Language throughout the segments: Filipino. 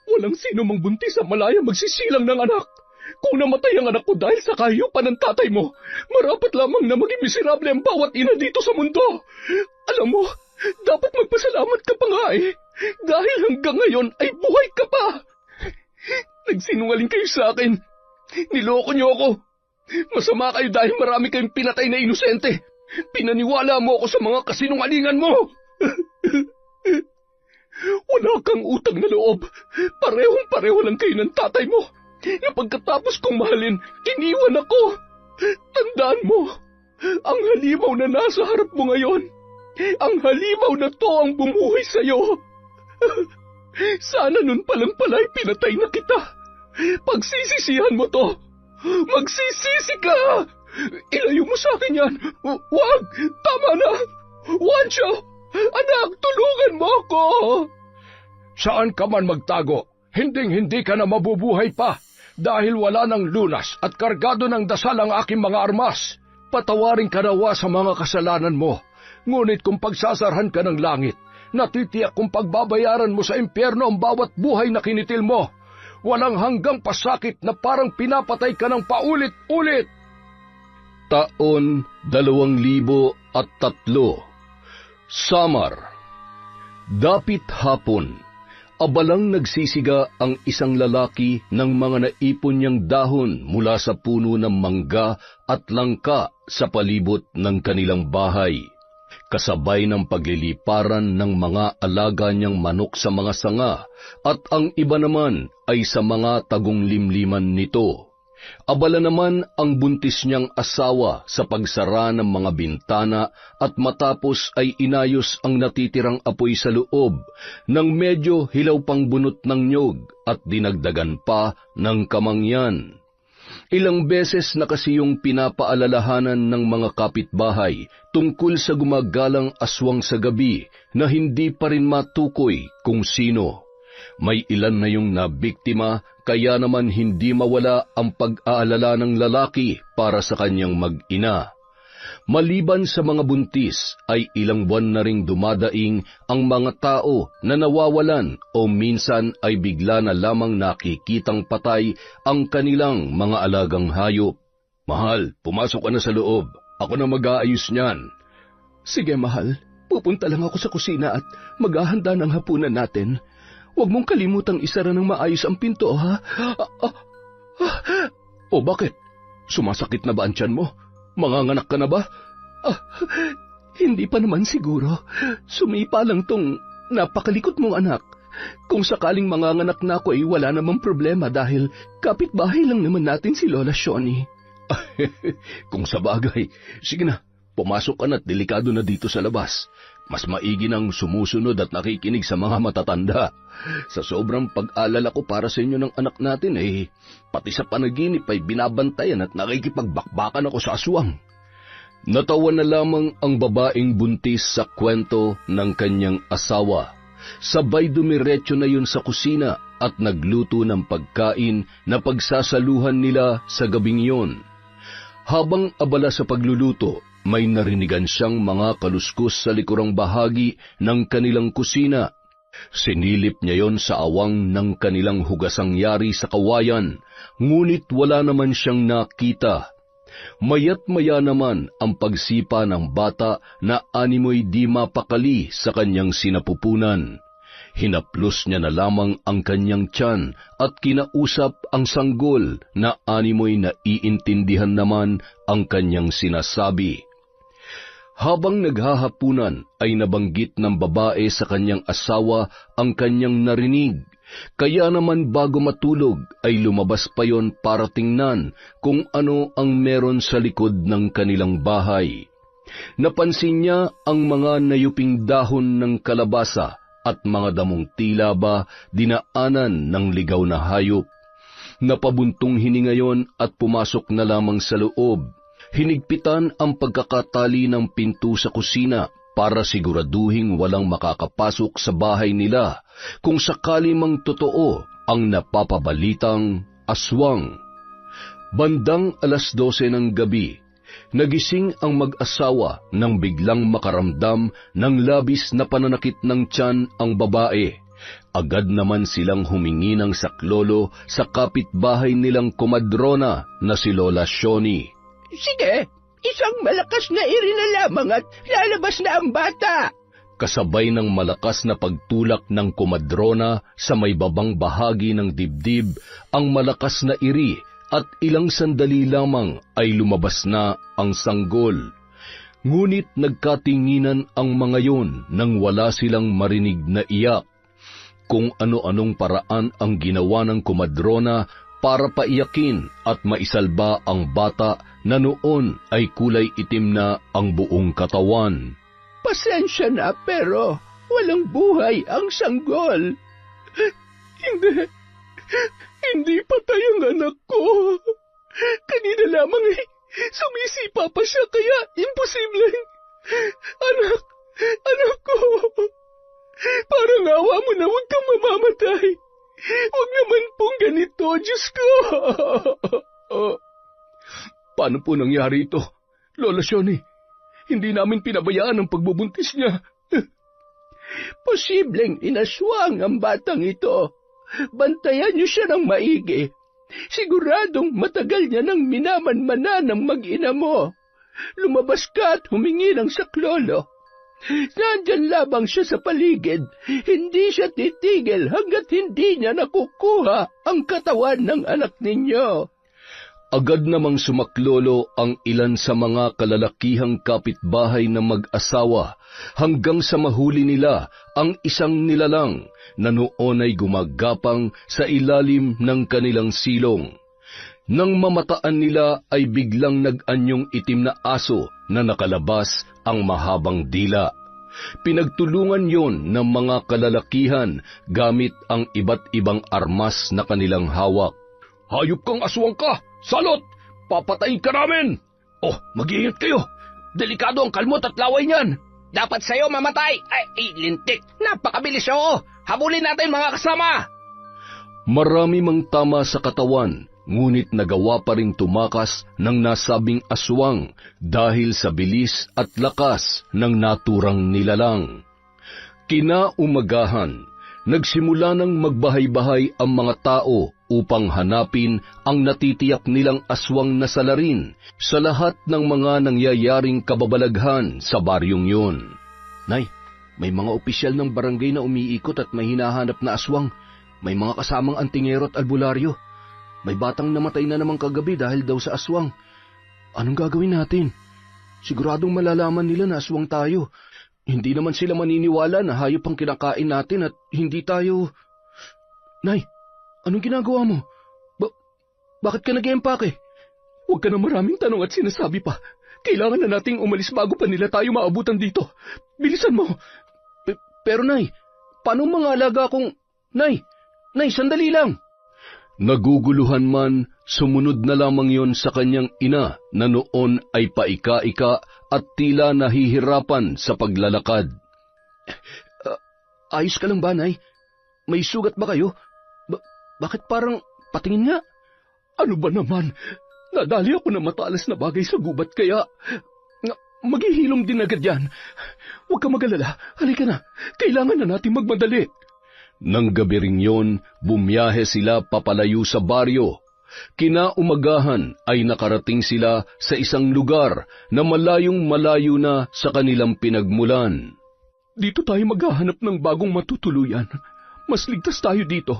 Walang sino mang buntis sa malaya magsisilang ng anak. Kung namatay ang anak ko dahil sa kahiyupan ng tatay mo, marapat lamang na maging miserable ang bawat ina dito sa mundo. Alam mo, dapat magpasalamat ka pa nga eh. Dahil hanggang ngayon ay buhay ka pa. Nagsinungaling kayo sa akin. Niloko niyo ako. Masama kayo dahil marami kayong pinatay na inosente. Pinaniwala mo ako sa mga kasinungalingan mo. Wala kang utang na loob. Parehong-pareho lang kayo ng tatay mo. Na pagkatapos kong mahalin, iniwan ako. Tandaan mo, ang halimaw na nasa harap mo ngayon, ang halimaw na to ang bumuhay sa'yo. Sana nun palang pala'y pinatay na kita. Pagsisisihan mo to. Magsisisi ka! Ilayo mo sa akin yan. Wag! Tama na! Juancho! Anak, tulungan mo ako! Saan ka man magtago, hinding-hindi ka na mabubuhay pa dahil wala ng lunas at kargado ng dasal ang aking mga armas. Patawarin ka nawa sa mga kasalanan mo, ngunit kung pagsasarhan ka ng langit, natitiyak kung pagbabayaran mo sa impyerno ang bawat buhay na kinitil mo. Walang hanggang pasakit na parang pinapatay ka ng paulit-ulit. Taon 2003. Samar. Dapit hapon, abalang nagsisiga ang isang lalaki ng mga naipon niyang dahon mula sa puno ng mangga at langka sa palibot ng kanilang bahay, kasabay ng pagliliparan ng mga alaga niyang manok sa mga sanga, at ang iba naman ay sa mga tagong limliman nito. Abala naman ang buntis niyang asawa sa pagsara ng mga bintana at matapos ay inayos ang natitirang apoy sa loob nang medyo hilaw pang bunot ng niyog at dinagdagan pa ng kamangyan. Ilang beses na kasi yung pinapaalalahanan ng mga kapitbahay tungkol sa gumagalang aswang sa gabi na hindi pa rin matukoy kung sino. May ilan na yung nabiktima, kaya naman hindi mawala ang pag-aalala ng lalaki para sa kanyang mag-ina. Maliban sa mga buntis, ay ilang buwan na ring dumadaing ang mga tao na nawawalan o minsan ay bigla na lamang nakikitang patay ang kanilang mga alagang hayop. Mahal, pumasok ka na sa loob. Ako na mag-aayos niyan. Sige, mahal. Pupunta lang ako sa kusina at maghahanda ng hapunan natin. Huwag mong kalimutang isara ng maayos ang pinto, ha? O bakit? Sumasakit na ba ang tiyan mo? Manganganak ka na ba? Hindi pa naman siguro. Sumipa lang tong napakalikot mong anak. Kung sakaling manganganak na ako ay wala namang problema dahil kapitbahay lang naman natin si Lola Shoni. Kung sa bagay, sige na, pumasok ka na't delikado na dito sa labas. Mas maigi nang sumusunod at nakikinig sa mga matatanda. Sa sobrang pag-alala ko para sa inyo ng anak natin pati sa panaginip ay binabantayan at nakikipagbakbakan ako sa aswang. Natawa na lamang ang babaeng buntis sa kwento ng kanyang asawa. Sabay dumiretso na yun sa kusina at nagluto ng pagkain na pagsasaluhan nila sa gabing yun. Habang abala sa pagluluto, may narinigan siyang mga kaluskos sa likurang bahagi ng kanilang kusina. Sinilip niya yon sa awang ng kanilang hugasang yari sa kawayan, ngunit wala naman siyang nakita. Mayat-maya naman ang pagsipa ng bata na animoy di mapakali sa kanyang sinapupunan. Hinaplos niya na lamang ang kanyang tiyan at kinausap ang sanggol na animoy naiintindihan naman ang kanyang sinasabi. Habang naghahapunan ay nabanggit ng babae sa kanyang asawa ang kanyang narinig, kaya naman bago matulog ay lumabas pa yon para tingnan kung ano ang meron sa likod ng kanilang bahay. Napansin niya ang mga nayuping dahon ng kalabasa at mga damong tila ba dinaanan ng ligaw na hayop. Napabuntong hininga yon at pumasok na lamang sa loob. Hinigpitan ang pagkakatali ng pinto sa kusina para siguraduhing walang makakapasok sa bahay nila kung sakali mang totoo ang napapabalitang aswang. Bandang 12:00 ng gabi, nagising ang mag-asawa nang biglang makaramdam ng labis na pananakit ng tiyan ang babae Agad naman silang humingi ng saklolo sa kapitbahay nilang kumadrona na si Lola Shoni. Sige, isang malakas na iri na lamang at lalabas na ang bata. Kasabay ng malakas na pagtulak ng kumadrona sa may babang bahagi ng dibdib, ang malakas na iri at ilang sandali lamang ay lumabas na ang sanggol. Ngunit nagkatinginan ang mga yon nang wala silang marinig na iyak. Kung ano-anong paraan ang ginawa ng kumadrona para paiyakin at maisalba ang bata na noon ay kulay itim na ang buong katawan. Pasensya na pero walang buhay ang sanggol. Hindi patay ang anak ko. Kanina lamang sumisipa pa siya kaya imposibleng. Anak ko. Parang awa mo na huwag kang mamamatay. Huwag naman pong ganito, Diyos ko. Paano po nangyari ito, Lola Shoni? Hindi namin pinabayaan ang pagbubuntis niya. Posibleng inaswang ang batang ito. Bantayan niyo siya ng maigi. Siguradong matagal niya nang minamanmana ng mag-ina mo. Lumabas ka at humingi ng saklolo. Nandyan lamang siya sa paligid. Hindi siya titigil hanggat hindi niya nakukuha ang katawan ng anak ninyo. Agad namang sumaklolo ang ilan sa mga kalalakihang kapitbahay na mag-asawa hanggang sa mahuli nila ang isang nilalang na noon ay gumagapang sa ilalim ng kanilang silong. Nang mamataan nila ay biglang nag-anyong itim na aso na nakalabas ang mahabang dila. Pinagtulungan yon ng mga kalalakihan gamit ang iba't ibang armas na kanilang hawak. Hayop kang aswang ka! Salot! Papatayin ka namin! Oh, mag-iingat kayo! Delikado ang kalmot at laway niyan! Dapat sa'yo mamatay! Ay, lintik! Napakabilis siya! Habulin natin mga kasama! Marami mang tama sa katawan, ngunit nagawa pa ring tumakas ng nasabing aswang dahil sa bilis at lakas ng naturang nilalang. Kinaumagahan, nagsimula ng magbahay-bahay ang mga tao upang hanapin ang natitiyak nilang aswang na salarin sa lahat ng mga nangyayaring kababalaghan sa baryong yun. Nay, may mga opisyal ng barangay na umiikot at may hinahanap na aswang. May mga kasamang antingero at albularyo. May batang namatay na namang kagabi dahil daw sa aswang. Anong gagawin natin? Siguradong malalaman nila na aswang tayo. Hindi naman sila maniniwala na hayop ang kinakain natin at hindi tayo... Nay, anong ginagawa mo? Bakit ka nag-empake? Huwag ka na maraming tanong at sinasabi pa. Kailangan na nating umalis bago pa nila tayo maabutan dito. Bilisan mo. Pero Nay, paano mga alaga kong... Nay, sandali lang. Naguguluhan man, sumunod na lamang yon sa kanyang ina na noon ay paika-ika at tila nahihirapan sa paglalakad. Ayos ka lang ba, Nay? May sugat ba kayo? Bakit parang patingin nga? Ano ba naman? Nadali ako ng matalas na bagay sa gubat kaya... Maghihilom din agad yan. Huwag ka mag-alala. Halika na. Kailangan na natin magmadali. Nang gabi ring yon, bumiyahe sila papalayo sa baryo. Kinaumagahan ay nakarating sila sa isang lugar na malayong malayo na sa kanilang pinagmulan. Dito tayo maghahanap ng bagong matutuluyan. Mas ligtas tayo dito.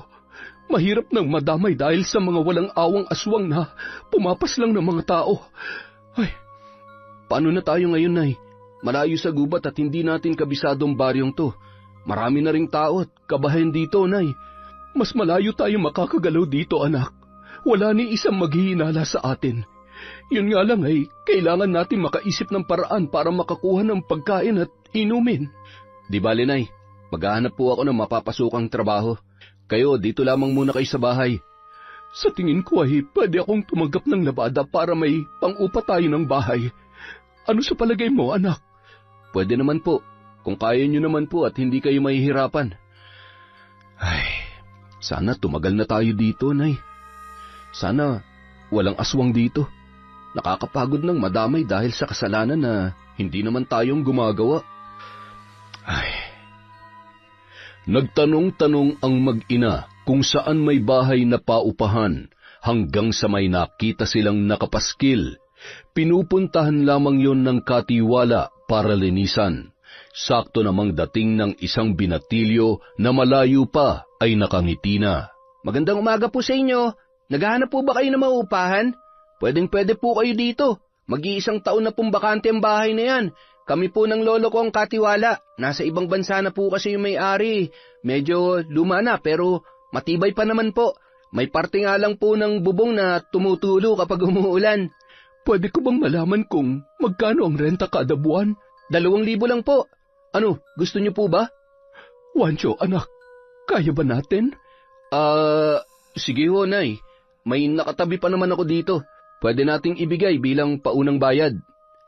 Mahirap nang madamay dahil sa mga walang awang aswang na pumapas lang ng mga tao. Ay, paano na tayo ngayon, Nay? Malayo sa gubat at hindi natin kabisadong baryong to. Marami na ring tao at kabahan dito, Nay. Mas malayo tayo makakagalaw dito, anak. Wala ni isang maghihinala sa atin. Yun nga lang ay, kailangan natin makaisip ng paraan para makakuha ng pagkain at inumin. Di bale, Nay. Maghahanap po ako ng mapapasukang trabaho. Kayo, dito lamang muna kayo sa bahay. Sa tingin ko ay pwede akong tumanggap ng labada para may pang-upa tayo ng bahay. Ano sa palagay mo, anak? Pwede naman po. Kung kaya nyo naman po at hindi kayo mahihirapan. Ay, sana tumagal na tayo dito, Nay. Sana walang aswang dito. Nakakapagod ng madamay dahil sa kasalanan na hindi naman tayong gumagawa. Ay. Nagtanong-tanong ang mag-ina kung saan may bahay na paupahan hanggang sa may nakita silang nakapaskil. Pinupuntahan lamang yon ng katiwala para linisan. Sakto namang dating ng isang binatilyo na malayo pa ay nakangiti na. Magandang umaga po sa inyo. Naghahanap po ba kayo ng maupahan? Pwedeng-pwede po kayo dito. Mag-iisang taon na pong bakante ang bahay na yan. Kami po ng lolo ko ang katiwala. Nasa ibang bansa na po kasi yung may-ari. Medyo luma na pero matibay pa naman po. May parte nga lang po ng bubong na tumutulo kapag umuulan. Pwede ko bang malaman kung magkano ang renta kada buwan? 2,000 lang po. Ano, gusto niyo po ba? Wancho, anak, kaya ba natin? Sige ho, Nay. May nakatabi pa naman ako dito. Pwede nating ibigay bilang paunang bayad.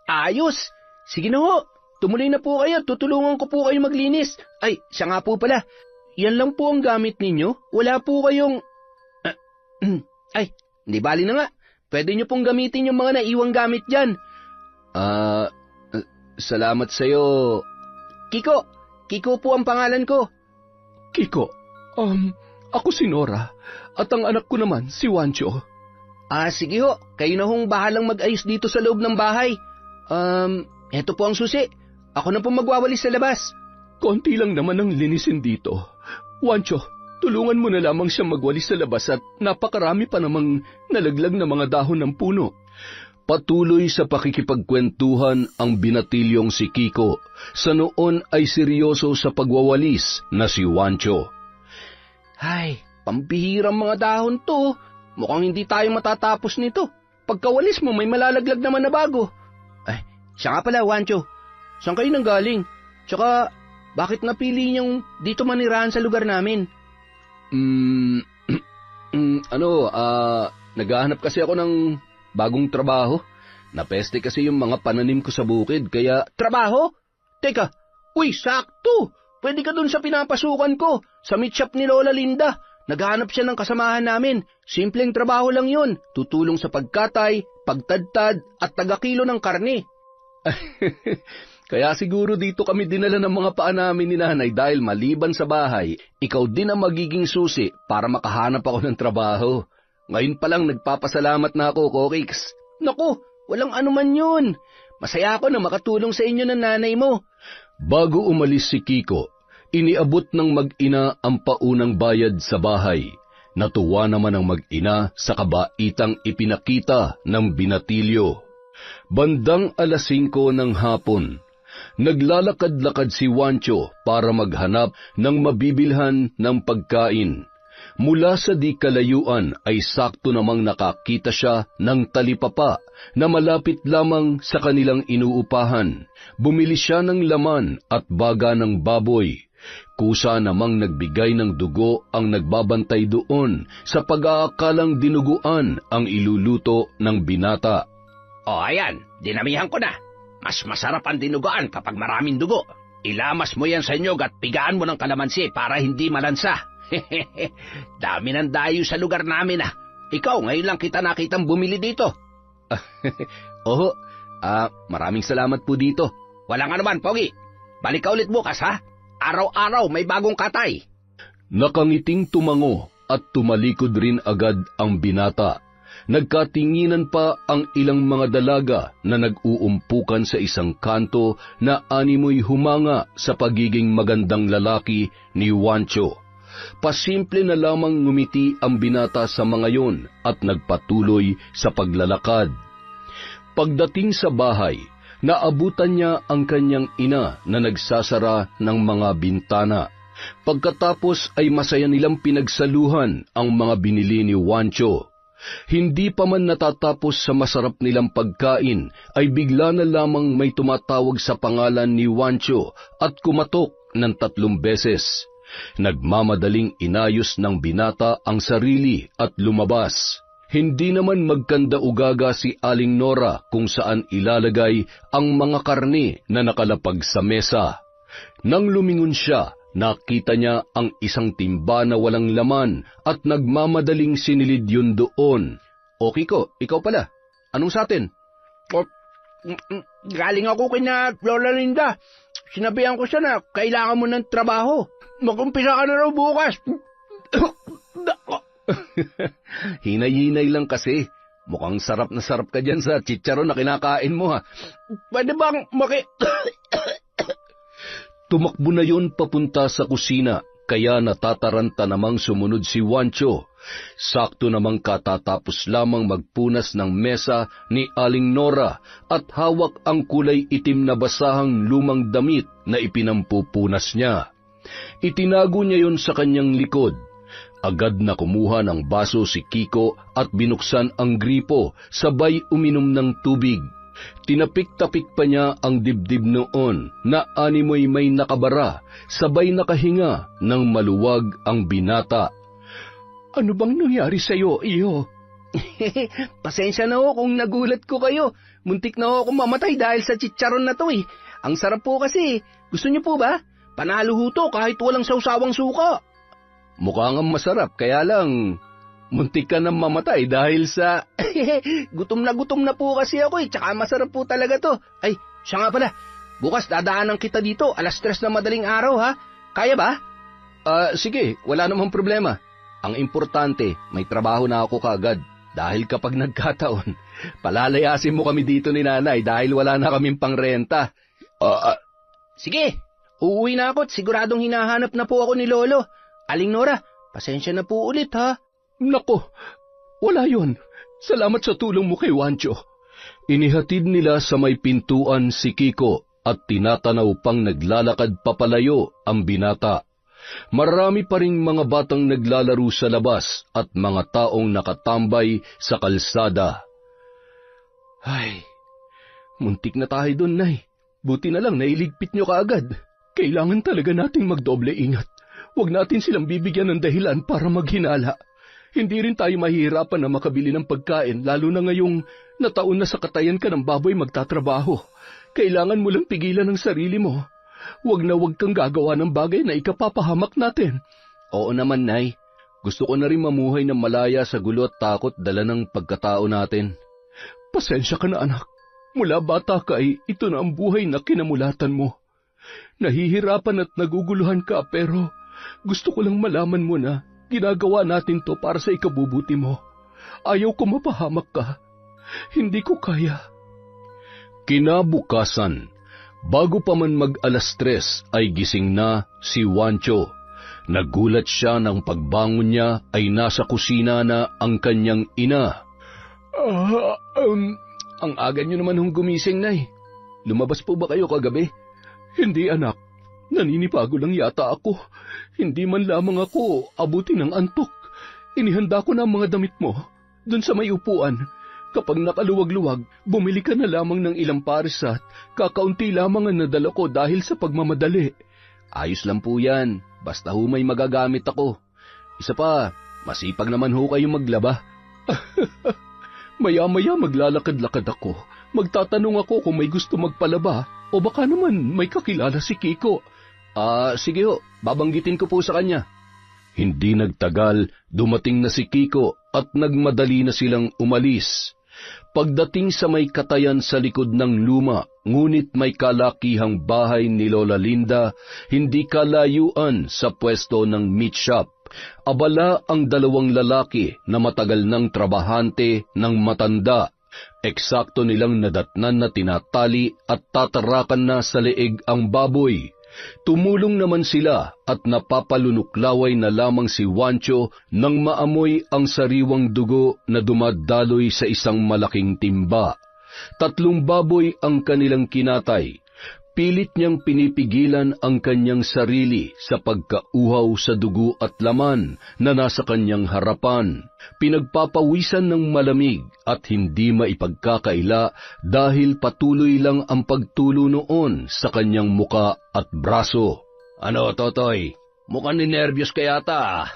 Ayos! Sige na ho. Tumuloy na po kayo. Tutulungan ko po kayo maglinis. Ay, siya nga po pala. Yan lang po ang gamit ninyo? Wala po kayong... Ay, hindi bali na nga. Pwede nyo pong gamitin yung mga naiwang gamit dyan. Salamat sa'yo. Kiko! Kiko po ang pangalan ko. Kiko, ako si Nora at ang anak ko naman si Wancho. Sige ho. Kayo na hong bahalang mag-ayos dito sa loob ng bahay. Eto po ang susi. Ako na po magwawalis sa labas. Konti lang naman ang linisin dito. Wancho, tulungan mo na lamang siya magwalis sa labas at napakarami pa namang nalaglag na mga dahon ng puno. Patuloy sa pakikipagkwentuhan ang binatilyong si Kiko. Sa noon ay seryoso sa pagwawalis na si Wancho. Ay, pambihirang mga dahon to. Mukhang hindi tayo matatapos nito. Pagkawalis mo may malalaglag naman na bago. Ay, siya nga pala, Wancho. Saan kayo nanggaling? Tsaka, bakit napili niyong dito manirahan sa lugar namin? Naghahanap kasi ako ng bagong trabaho. Napeste kasi yung mga pananim ko sa bukid, kaya... Trabaho? Teka, sakto! Pwede ka dun sa pinapasukan ko, sa meat shop ni Lola Linda. Naghahanap siya ng kasamahan namin. Simpleng trabaho lang yun. Tutulong sa pagkatay, pagtadtad, at tagakilo ng karne. Kaya siguro dito kami dinala ng mga paa namin ni nanay dahil maliban sa bahay, ikaw din ang magiging susi para makahanap ako ng trabaho. Ngayon pa lang nagpapasalamat na ako, Kokix. Naku, walang anuman yun. Masaya ako na makatulong sa inyo ng nanay mo. Bago umalis si Kiko, iniabot ng mag-ina ang paunang bayad sa bahay. Natuwa naman ang mag-ina sa kabaitang ipinakita ng binatilyo. Bandang 5:00 ng hapon, naglalakad-lakad si Wancho para maghanap ng mabibilhan ng pagkain. Mula sa di kalayuan ay sakto namang nakakita siya ng talipapa na malapit lamang sa kanilang inuupahan. Bumili siya ng laman at baga ng baboy. Kusa namang nagbigay ng dugo ang nagbabantay doon sa pag-aakalang dinuguan ang iluluto ng binata. Ayan, dinamihan ko na. Mas masarap ang dinuguan kapag maraming dugo. Ilamas mo yan sa nyog at pigaan mo ng kalamansi para hindi malansa. Dami ng dayo sa lugar namin ah. Ikaw, ngayon lang kita nakitang bumili dito. Oho, maraming salamat po dito. Walang anuman, Pogi. Balik ka ulit bukas ha. Araw-araw may bagong katay. Nakangiting tumango at tumalikod rin agad ang binata. Nagkatinginan pa ang ilang mga dalaga na nag-uumpukan sa isang kanto na animoy humanga sa pagiging magandang lalaki ni Wancho. Pasimple na lamang ngumiti ang binata sa mga yon at nagpatuloy sa paglalakad. Pagdating sa bahay, naabutan niya ang kanyang ina na nagsasara ng mga bintana. Pagkatapos ay masaya nilang pinagsaluhan ang mga binili ni Wancho. Hindi pa man natatapos sa masarap nilang pagkain, ay bigla na lamang may tumatawag sa pangalan ni Wancho at kumatok ng 3 beses. Nagmamadaling inayos ng binata ang sarili at lumabas. Hindi naman magkanda-ugaga si Aling Nora kung saan ilalagay ang mga karne na nakalapag sa mesa. Nang lumingon siya, nakita niya ang isang timba na walang laman at nagmamadaling sinilid yun doon. O Kiko, ikaw pala. Anong sa atin? Galing ako kina Lola Linda. Sinabihan ko siya na kailangan mo ng trabaho. Mag-umpisa ka na raw bukas. Hinay-hinay lang kasi. Mukhang sarap na sarap ka dyan sa chicharon na kinakain mo ha. Pwede bang Tumakbo na yon papunta sa kusina, kaya natataranta namang sumunod si Juancho. Sakto namang katatapos lamang magpunas ng mesa ni Aling Nora at hawak ang kulay itim na basahang lumang damit na ipinampupunas niya. Itinago niya yon sa kanyang likod. Agad na kumuha ng baso si Kiko at binuksan ang gripo, sabay uminom ng tubig. Tinapik-tapik pa niya ang dibdib noon na animoy may nakabara, sabay nakahinga ng maluwag ang binata. Ano bang nangyari sa'yo, iyo? Pasensya na ho kung nagulat ko kayo. Muntik na ho akong mamatay dahil sa chicharon na to eh. Ang sarap po kasi. Gusto niyo po ba? Panalo ho to kahit walang sawsawang suka. Mukhang masarap, kaya lang muntik ka nang mamatay dahil sa... gutom na po kasi ako eh, tsaka masarap po talaga to. Ay, siya nga pala, bukas dadaanan kita dito, 3:00 na madaling araw ha. Kaya ba? Sige, wala namang problema. Ang importante, may trabaho na ako kaagad. Dahil kapag nagkataon, palalayasin mo kami dito ni nanay dahil wala na kaming pangrenta. Sige, uuwi na ako at siguradong hinahanap na po ako ni Lolo. Aling Nora, pasensya na po ulit ha. Nako, wala yon. Salamat sa tulong mo kay Juancho. Inihatid nila sa may pintuan si Kiko at tinatanaw pang naglalakad papalayo ang binata. Marami pa ring mga batang naglalaro sa labas at mga taong nakatambay sa kalsada. Ay, muntik na tayo doon, Nay. Buti na lang nailigpit nyo kaagad. Kailangan talaga nating magdoble ingat. Huwag natin silang bibigyan ng dahilan para maghinala. Hindi rin tayo mahihirapan na makabili ng pagkain, lalo na ngayong nataon na sa katayan ka ng baboy magtatrabaho. Kailangan mo lang pigilan ang sarili mo. Huwag kang gagawa ng bagay na ikapapahamak natin. Oo naman, Nay. Gusto ko na rin mamuhay ng malaya sa gulo at takot dala ng pagkatao natin. Pasensya ka na, anak. Mula bata ka ay ito na ang buhay na kinamulatan mo. Nahihirapan at naguguluhan ka pero gusto ko lang malaman mo na ginagawa natin to para sa ikabubuti mo. Ayaw ko mapahamak ka. Hindi ko kaya. Kinabukasan, bago pa man mag-3:00 ay gising na si Juancho. Nagulat siya nang pagbangon niya ay nasa kusina na ang kanyang ina. Ang aga niyo naman hong gumising, Nay. Lumabas po ba kayo kagabi? Hindi, anak. Naninibago lang yata ako. Hindi man lamang ako abutin ng antok. Inihanda ko na ang mga damit mo. Doon sa may upuan. Kapag nakaluwag-luwag, bumili ka na lamang ng ilang pares at kakaunti lamang ang nadala ko dahil sa pagmamadali. Ayos lang po yan. Basta ho may magagamit ako. Isa pa, masipag naman ho kayong maglaba. Maya-maya maglalakad-lakad ako. Magtatanong ako kung may gusto magpalaba o baka naman may kakilala si Kiko. Sige ho, babanggitin ko po sa kanya. Hindi nagtagal, dumating na si Kiko at nagmadali na silang umalis. Pagdating sa may katayan sa likod ng luma, ngunit may kalakihang bahay ni Lola Linda, hindi kalayuan sa pwesto ng meat shop. Abala ang dalawang lalaki na matagal ng trabahante ng matanda. Eksakto nilang nadatnan na tinatali at tatarakan na sa leeg ang baboy. Tumulong naman sila at napapalunuklaway na lamang si Juancho nang maamoy ang sariwang dugo na dumadaloy sa isang malaking timba. 3 baboy ang kanilang kinatay. Pilit niyang pinipigilan ang kanyang sarili sa pagkauhaw sa dugo at laman na nasa kanyang harapan. Pinagpapawisan ng malamig at hindi maipagkakaila dahil patuloy lang ang pagtulo noon sa kanyang muka at braso. Ano, Totoy? Mukhang ninervyos ka yata.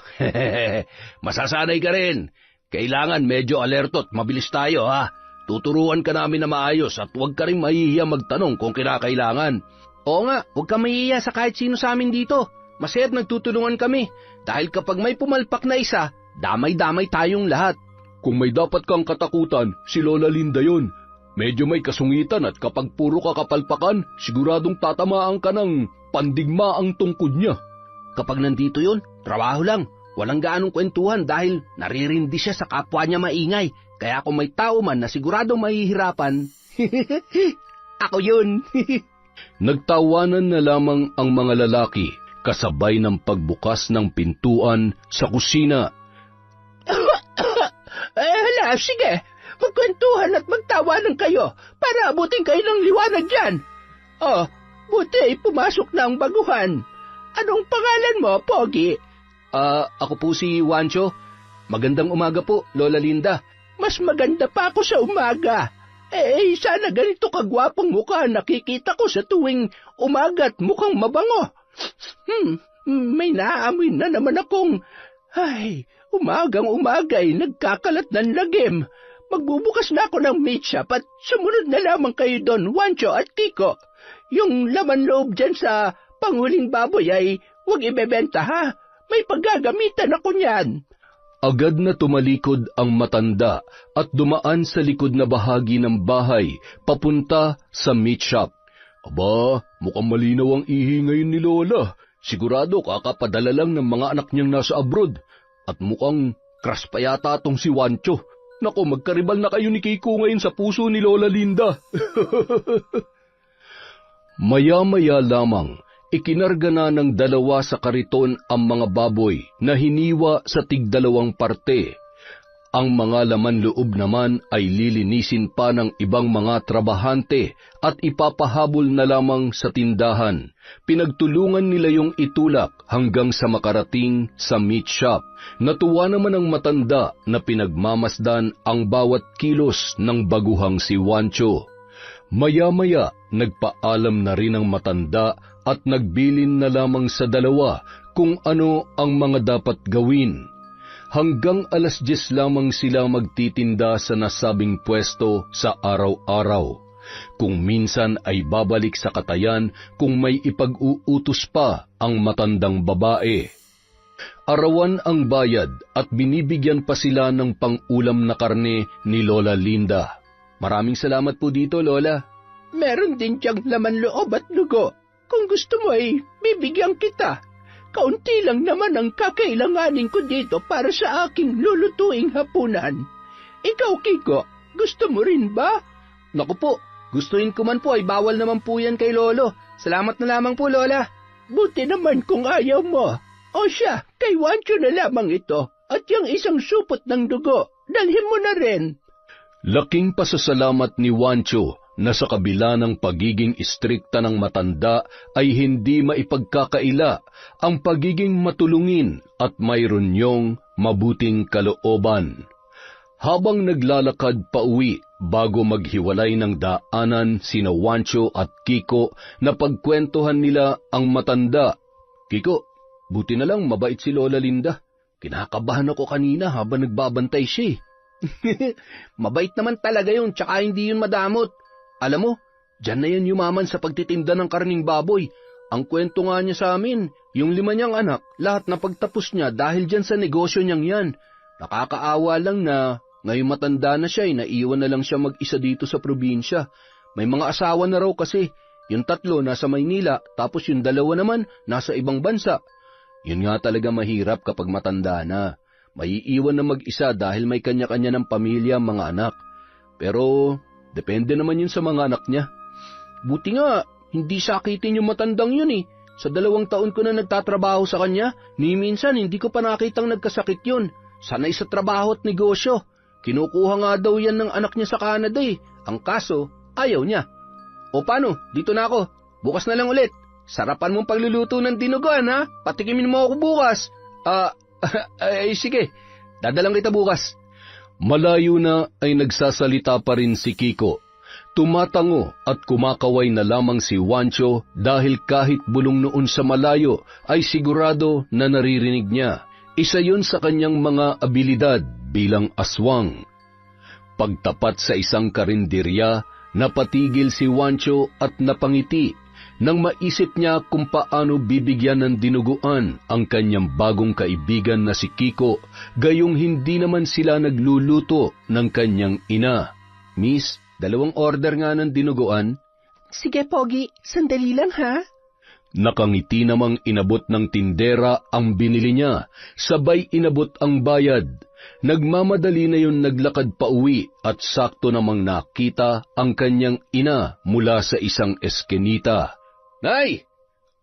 Masasanay ka rin. Kailangan medyo alerto at mabilis tayo ha. Tuturuan ka namin na maayos at huwag ka rin mahihiya magtanong kung kinakailangan. Oo nga, huwag ka mahihiya sa kahit sino sa amin dito. Masaya't nagtutulungan kami. Dahil kapag may pumalpak na isa, damay-damay tayong lahat. Kung may dapat kang katakutan, si Lola Linda yun. Medyo may kasungitan at kapag puro kakapalpakan, siguradong tatamaan ka ng pandigma ang tungkod niya. kapag nandito yun, trabaho lang. Walang gaanong kwentuhan dahil naririndi siya sa kapwa niya maingay. Kaya kung may tao man na siguradong mahihirapan, ako yun. Nagtawanan na lamang ang mga lalaki kasabay ng pagbukas ng pintuan sa kusina. Hala, sige. Magkwentuhan at magtawanan kayo para abutin kayo ng liwanag dyan. Oh, buti pumasok na ang baguhan. Anong pangalan mo, Pogi? Ako po si Wancho. Magandang umaga po, Lola Linda. Mas maganda pa ako sa umaga. Sana ganito kagwapong mukha nakikita ko sa tuwing umaga at mukhang mabango. May naamoy na naman akong... umagang-umaga ay nagkakalat ng lagim. Magbubukas na ako ng meat shop at sumunod na lamang kayo doon, Wancho at Kiko. Yung laman loob dyan sa panghuling baboy ay huwag ibebenta ha. May paggagamitan ako niyan. Agad na tumalikod ang matanda at dumaan sa likod na bahagi ng bahay papunta sa meat shop. Aba, mukhang malinaw ang ihi ngayon ni Lola. Sigurado kakapadala lang ng mga anak niyang nasa abroad. At mukhang crush pa yata tong si Wancho. Nako, magkaribal na kayo ni Kiko ngayon sa puso ni Lola Linda. Maya-maya lamang, ikinarga na ng dalawa sa kariton ang mga baboy na hiniwa sa tig-2 parte. Ang mga laman loob naman ay lilinisin pa ng ibang mga trabahante at ipapahabol na lamang sa tindahan. Pinagtulungan nila yung itulak hanggang sa makarating sa meat shop. Natuwa naman ang matanda na pinagmamasdan ang bawat kilos ng baguhang si Wancho. Maya-maya, nagpaalam na rin ang matanda at nagbilin na lamang sa dalawa kung ano ang mga dapat gawin. Hanggang 10:00 lamang sila magtitinda sa nasabing pwesto sa araw-araw. Kung minsan ay babalik sa katayan kung may ipag-uutos pa ang matandang babae. Arawan ang bayad at binibigyan pa sila ng pang-ulam na karne ni Lola Linda. Maraming salamat po dito, Lola. Meron din diyang laman loob at dugo. Kung gusto mo ay bibigyan kita. Kaunti lang naman ang kakailanganin ko dito para sa aking lulutuing hapunan. Ikaw, Kiko, gusto mo rin ba? Naku po, gustuin ko man po ay bawal naman po yan kay Lolo. Salamat na lamang po, Lola. Buti naman kung ayaw mo. O siya, kay Wancho na lamang ito. At yung isang supot ng dugo, dalhin mo na rin. Laking pasasalamat ni Wancho na sa kabila ng pagiging istrikta ng matanda ay hindi maipagkakaila ang pagiging matulungin at mayroon niyong mabuting kalooban. Habang naglalakad pa uwi bago maghiwalay ng daanan sina Wancho at Kiko, na pagkwentuhan nila ang matanda. Kiko, buti na lang mabait si Lola Linda. Kinakabahan ako kanina habang nagbabantay siya. Mabait naman talaga yun, tsaka hindi yun madamot. Alam mo, dyan na yan yumaman sa pagtitinda ng karning baboy. Ang kwento nga niya sa amin, yung 5 niyang anak, lahat na pagtapos niya dahil dyan sa negosyo niyang yan. Nakakaawa lang na ngayon matanda na siya ay naiwan na lang siya mag-isa dito sa probinsya. May mga asawa na raw kasi, yung 3 nasa Maynila, tapos yung 2 naman nasa ibang bansa. Yun nga talaga mahirap kapag matanda na. Maiiwan na mag-isa dahil may kanya-kanya ng pamilya, mga anak. Pero depende naman yun sa mga anak niya. Buti nga, hindi sakitin yung matandang yun eh. Sa 2 taon ko na nagtatrabaho sa kanya, ni minsan hindi ko pa nakitang nagkasakit yun. Sanay sa trabaho at negosyo. Kinukuha nga daw yan ng anak niya sa Canada eh. Ang kaso, ayaw niya. O paano, dito na ako. Bukas na lang ulit. Sarapan mong pagluluto ng dinuguan ha. Patikimin mo ako bukas. Sige. Dadalang kita bukas. Malayo na ay nagsasalita pa rin si Kiko. Tumatango at kumakaway na lamang si Wancho dahil kahit bulong noon sa malayo ay sigurado na naririnig niya. Isa yun sa kanyang mga abilidad bilang aswang. Pagtapat sa isang karinderya, napatigil si Wancho at napangiti nang maisip niya kung paano bibigyan ng dinuguan ang kanyang bagong kaibigan na si Kiko, gayong hindi naman sila nagluluto ng kanyang ina. Miss, 2 order nga ng dinuguan. Sige, Pogi, sandali lang ha. Nakangiti namang inabot ng tindera ang binili niya, sabay inabot ang bayad. Nagmamadali na yun naglakad pa uwi at sakto namang nakita ang kanyang ina mula sa isang eskinita. Nay!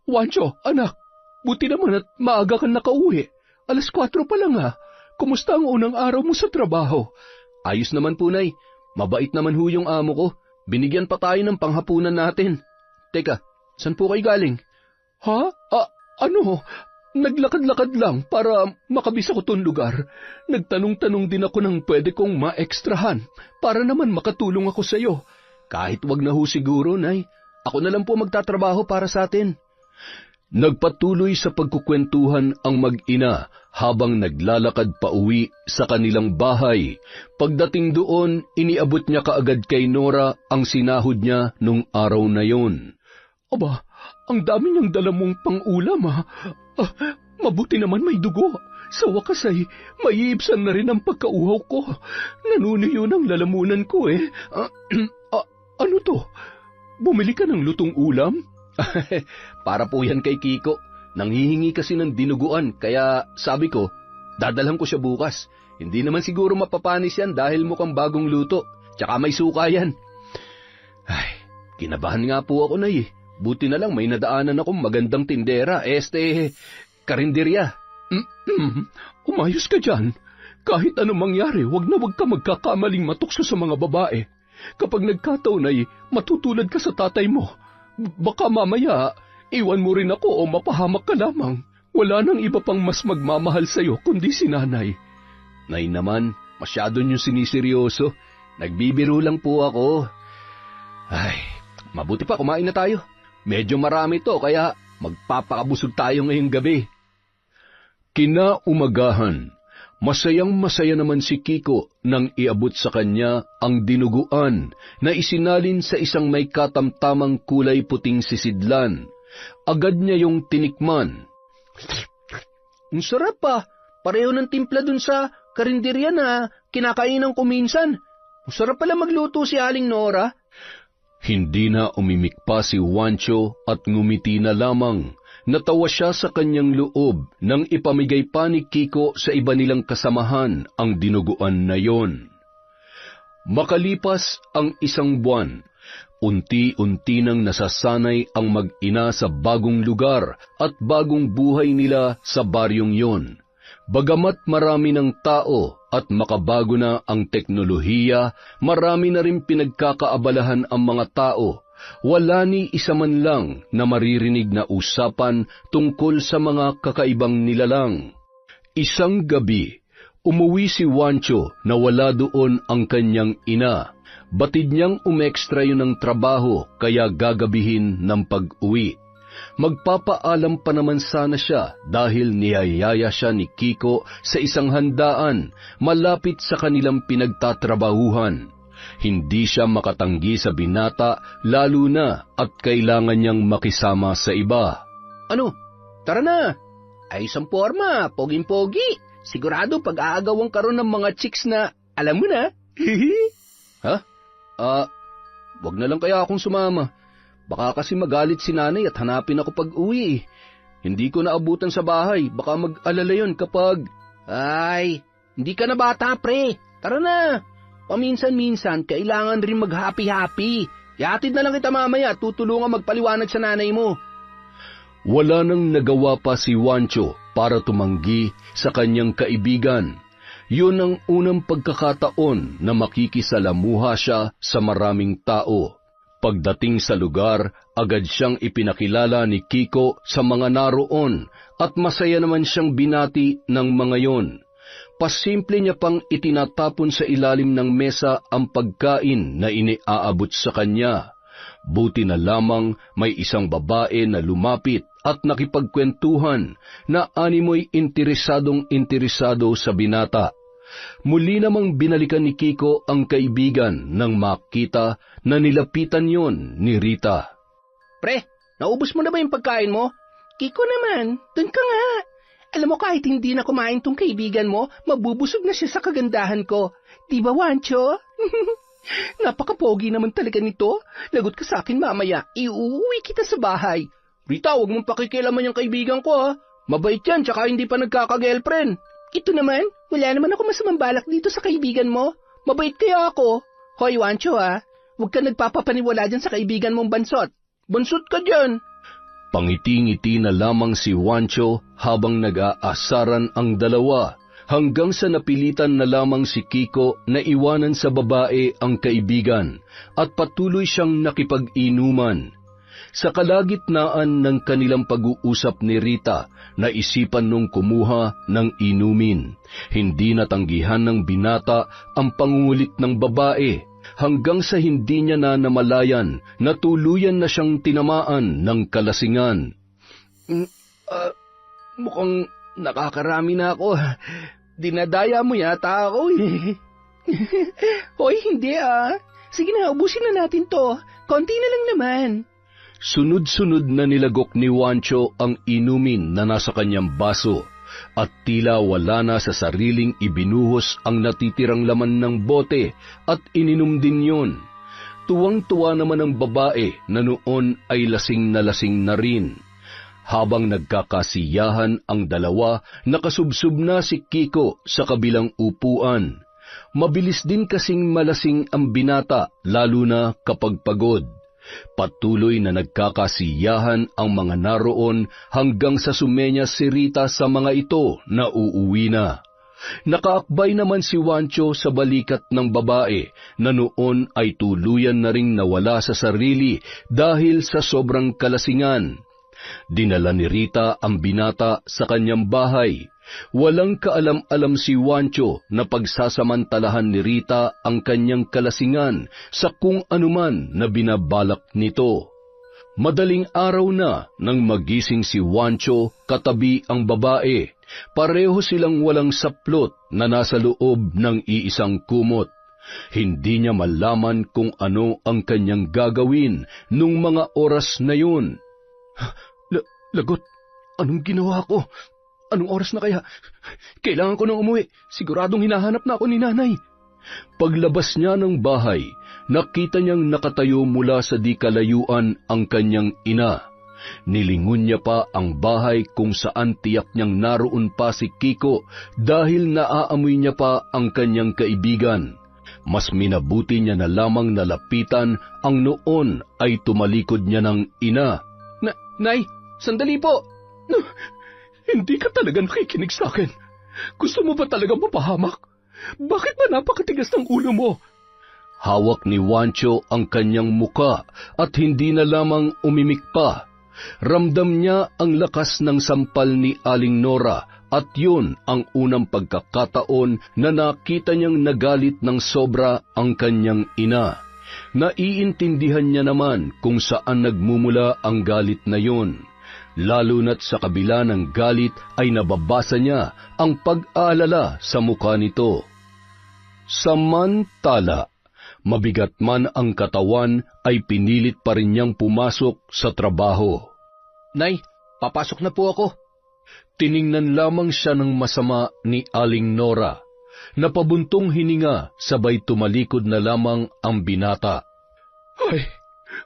Wancho, anak, buti naman at maaga kang nakauwi. 4:00 pa lang ha. Kumusta ang unang araw mo sa trabaho? Ayos naman po, Nay. Mabait naman ho yung amo ko. Binigyan pa tayo ng panghapunan natin. Teka, saan po kayo galing? Ha? Ano? Naglakad-lakad lang para makabisa ko tong lugar. Nagtanong-tanong din ako ng pwede kong maekstrahan para naman makatulong ako sa iyo. Kahit wag na ho siguro, Nay. Ako na lang po magtatrabaho para sa atin. Nagpatuloy sa pagkukwentuhan ang mag-ina habang naglalakad pa uwi sa kanilang bahay. Pagdating doon, iniabot niya kaagad kay Nora ang sinahod niya nung araw na yon. Aba, ang dami niyang dala mong pang-ulam ha. Mabuti naman may dugo. Sa wakas ay maiibsan na rin ang pagkauhaw ko. Nanunuyo ng lalamunan ko eh. Ano to? Bumili ka ng lutong ulam? Para po yan kay Kiko. Nanghihingi kasi ng dinuguan, kaya sabi ko, dadalhan ko siya bukas. Hindi naman siguro mapapanis yan dahil mukhang bagong luto. Tsaka may suka yan. Ay, kinabahan nga po ako, Nay. Buti na lang may nadaanan akong magandang tindera, karinderya. Umayos ka dyan. Kahit anong mangyari, wag ka magkakamaling matukso sa mga babae. Kapag nagkataon ay matutulad ka sa tatay mo. Baka mamaya, iwan mo rin ako o mapahamak ka lamang. Wala nang iba pang mas magmamahal sa'yo kundi si nanay. Nay naman, masyado niyong siniseryoso. Nagbibiro lang po ako. Ay, mabuti pa kumain na tayo. Medyo marami to, kaya magpapakabusog tayo ngayong gabi. Kinaumagahan, masayang-masaya naman si Kiko nang iabot sa kanya ang dinuguan na isinalin sa isang may katamtamang kulay puting sisidlan. Agad niya yung tinikman. Ang sarap pa. Pareho ng timpla dun sa karinderya na kinakainan ko minsan. Ang sarap pala magluto si Aling Nora. Hindi na umimik pa si Wancho at ngumiti na lamang. Natawa siya sa kanyang loob nang ipamigay pa ni Kiko sa iba nilang kasamahan ang dinuguan na yon. Makalipas ang 1 buwan, unti-unti nang nasasanay ang mag-ina sa bagong lugar at bagong buhay nila sa baryong yon. Bagamat marami ng tao at makabago na ang teknolohiya, marami na rin pinagkakaabalahan ang mga tao. Wala ni isa man lang na maririnig na usapan tungkol sa mga kakaibang nilalang. Isang gabi, umuwi si Wancho na wala doon ang kanyang ina. Batid niyang umekstra yun ng trabaho kaya gagabihin ng pag-uwi. Magpapaalam pa naman sana siya dahil niyayaya siya ni Kiko sa isang handaan malapit sa kanilang pinagtatrabahuhan. Hindi siya makatanggi sa binata lalo na at kailangan niyang makisama sa iba. Ano? Tara na! Ay isang forma, poging-pogi. Sigurado pag-aagawan ka ron ng mga chicks na alam mo na. Ha? Wag na lang kaya akong sumama. Baka kasi magalit si nanay at hanapin ako pag-uwi. Hindi ko naabutan sa bahay. Baka mag-alala yun kapag... Ay, hindi ka na bata, pre. Tara na. Paminsan-minsan, kailangan rin mag-happy-happy. Ihatid na lang kita mamaya at tutulungan magpaliwanag sa nanay mo. Wala nang nagawa pa si Wancho para tumanggi sa kanyang kaibigan. Yun ang unang pagkakataon na makikisalamuha siya sa maraming tao. Pagdating sa lugar, agad siyang ipinakilala ni Kiko sa mga naroon at masaya naman siyang binati ng mga yon. Pasimple niya pang itinatapon sa ilalim ng mesa ang pagkain na iniaabot sa kanya. Buti na lamang may isang babae na lumapit at nakipagkwentuhan na animoy interesadong-interesado sa binata. Muli namang binalikan ni Kiko ang kaibigan nang makita na nilapitan yon ni Rita. Pre, naubos mo na ba yung pagkain mo? Kiko naman, dun ka nga. Alam mo kahit hindi na kumain tong kaibigan mo, mabubusog na siya sa kagandahan ko. Di ba, Wancho? Napaka-pogi naman talaga nito. Lagot ka sa akin mamaya, iuwi kita sa bahay. Rita, huwag mong pakikialaman yung kaibigan ko ha. Mabait yan, tsaka hindi pa nagkaka-girlfriend. Ito naman, wala naman ako masamang balak dito sa kaibigan mo. Mabait kaya ako. Hoy, Wancho ha, huwag ka nagpapapaniwala dyan sa kaibigan mong bansot. Bansot ka dyan. Pangiti-ngiti na lamang si Wancho habang nag-aasaran ang dalawa, hanggang sa napilitan na lamang si Kiko na iwanan sa babae ang kaibigan at patuloy siyang nakipag-inuman. Sa kalagitnaan ng kanilang pag-uusap ni Rita, naisipan nung kumuha ng inumin. Hindi natanggihan ng binata ang pangungulit ng babae, hanggang sa hindi niya na namalayan na tuluyan na siyang tinamaan ng kalasingan. Mukhang nakakarami na ako. Dinadaya mo yata ako eh. Hoy, hindi ah. Sige na, ubusin na natin to. Konti na lang naman. Sunod-sunod na nilagok ni Wancho ang inumin na nasa kanyang baso, at tila wala na sa sariling ibinuhos ang natitirang laman ng bote at ininom din yun. Tuwang-tuwa naman ang babae na noon ay lasing na rin. Habang nagkakasiyahan ang dalawa, nakasubsob na si Kiko sa kabilang upuan. Mabilis din kasing malasing ang binata, lalo na kapag pagod. Patuloy na nagkakasiyahan ang mga naroon hanggang sa sumenya si Rita sa mga ito na uuwi na. Nakaakbay naman si Wancho sa balikat ng babae na noon ay tuluyan na ring nawala sa sarili dahil sa sobrang kalasingan. Dinala ni Rita ang binata sa kanyang bahay. Walang kaalam-alam si Wancho na pagsasamantalahan ni Rita ang kanyang kalasingan sa kung anuman na binabalak nito. Madaling araw na nang magising si Wancho katabi ang babae. Pareho silang walang saplot na nasa loob ng iisang kumot. Hindi niya malaman kung ano ang kanyang gagawin nung mga oras na yun. Lagot, anong ginawa ko? Anong oras na kaya? Kailangan ko nang umuwi. Siguradong hinahanap na ako ni nanay. Paglabas niya ng bahay, nakita niyang nakatayo mula sa di kalayuan ang kanyang ina. Nilingon niya pa ang bahay kung saan tiyak niyang naroon pa si Kiko dahil naaamoy niya pa ang kanyang kaibigan. Mas minabuti niya na lamang nalapitan ang noon ay tumalikod niya ng ina. Nay, sandali po. Hindi ka talaga nakikinig sa akin. Gusto mo ba talaga mapahamak? Bakit ba napakatigas ng ulo mo? Hawak ni Wancho ang kanyang muka at hindi na lamang umimik pa. Ramdam niya ang lakas ng sampal ni Aling Nora at yun ang unang pagkakataon na nakita niyang nagalit ng sobra ang kanyang ina. Naiintindihan niya naman kung saan nagmumula ang galit na yun. Lalo na't sa kabila ng galit ay nababasa niya ang pag-aalala sa mukha nito. Samantala, mabigat man ang katawan ay pinilit pa rin niyang pumasok sa trabaho. Nay, papasok na po ako. Tiningnan lamang siya ng masama ni Aling Nora. Napabuntong hininga, sabay tumalikod na lamang ang binata. Ay,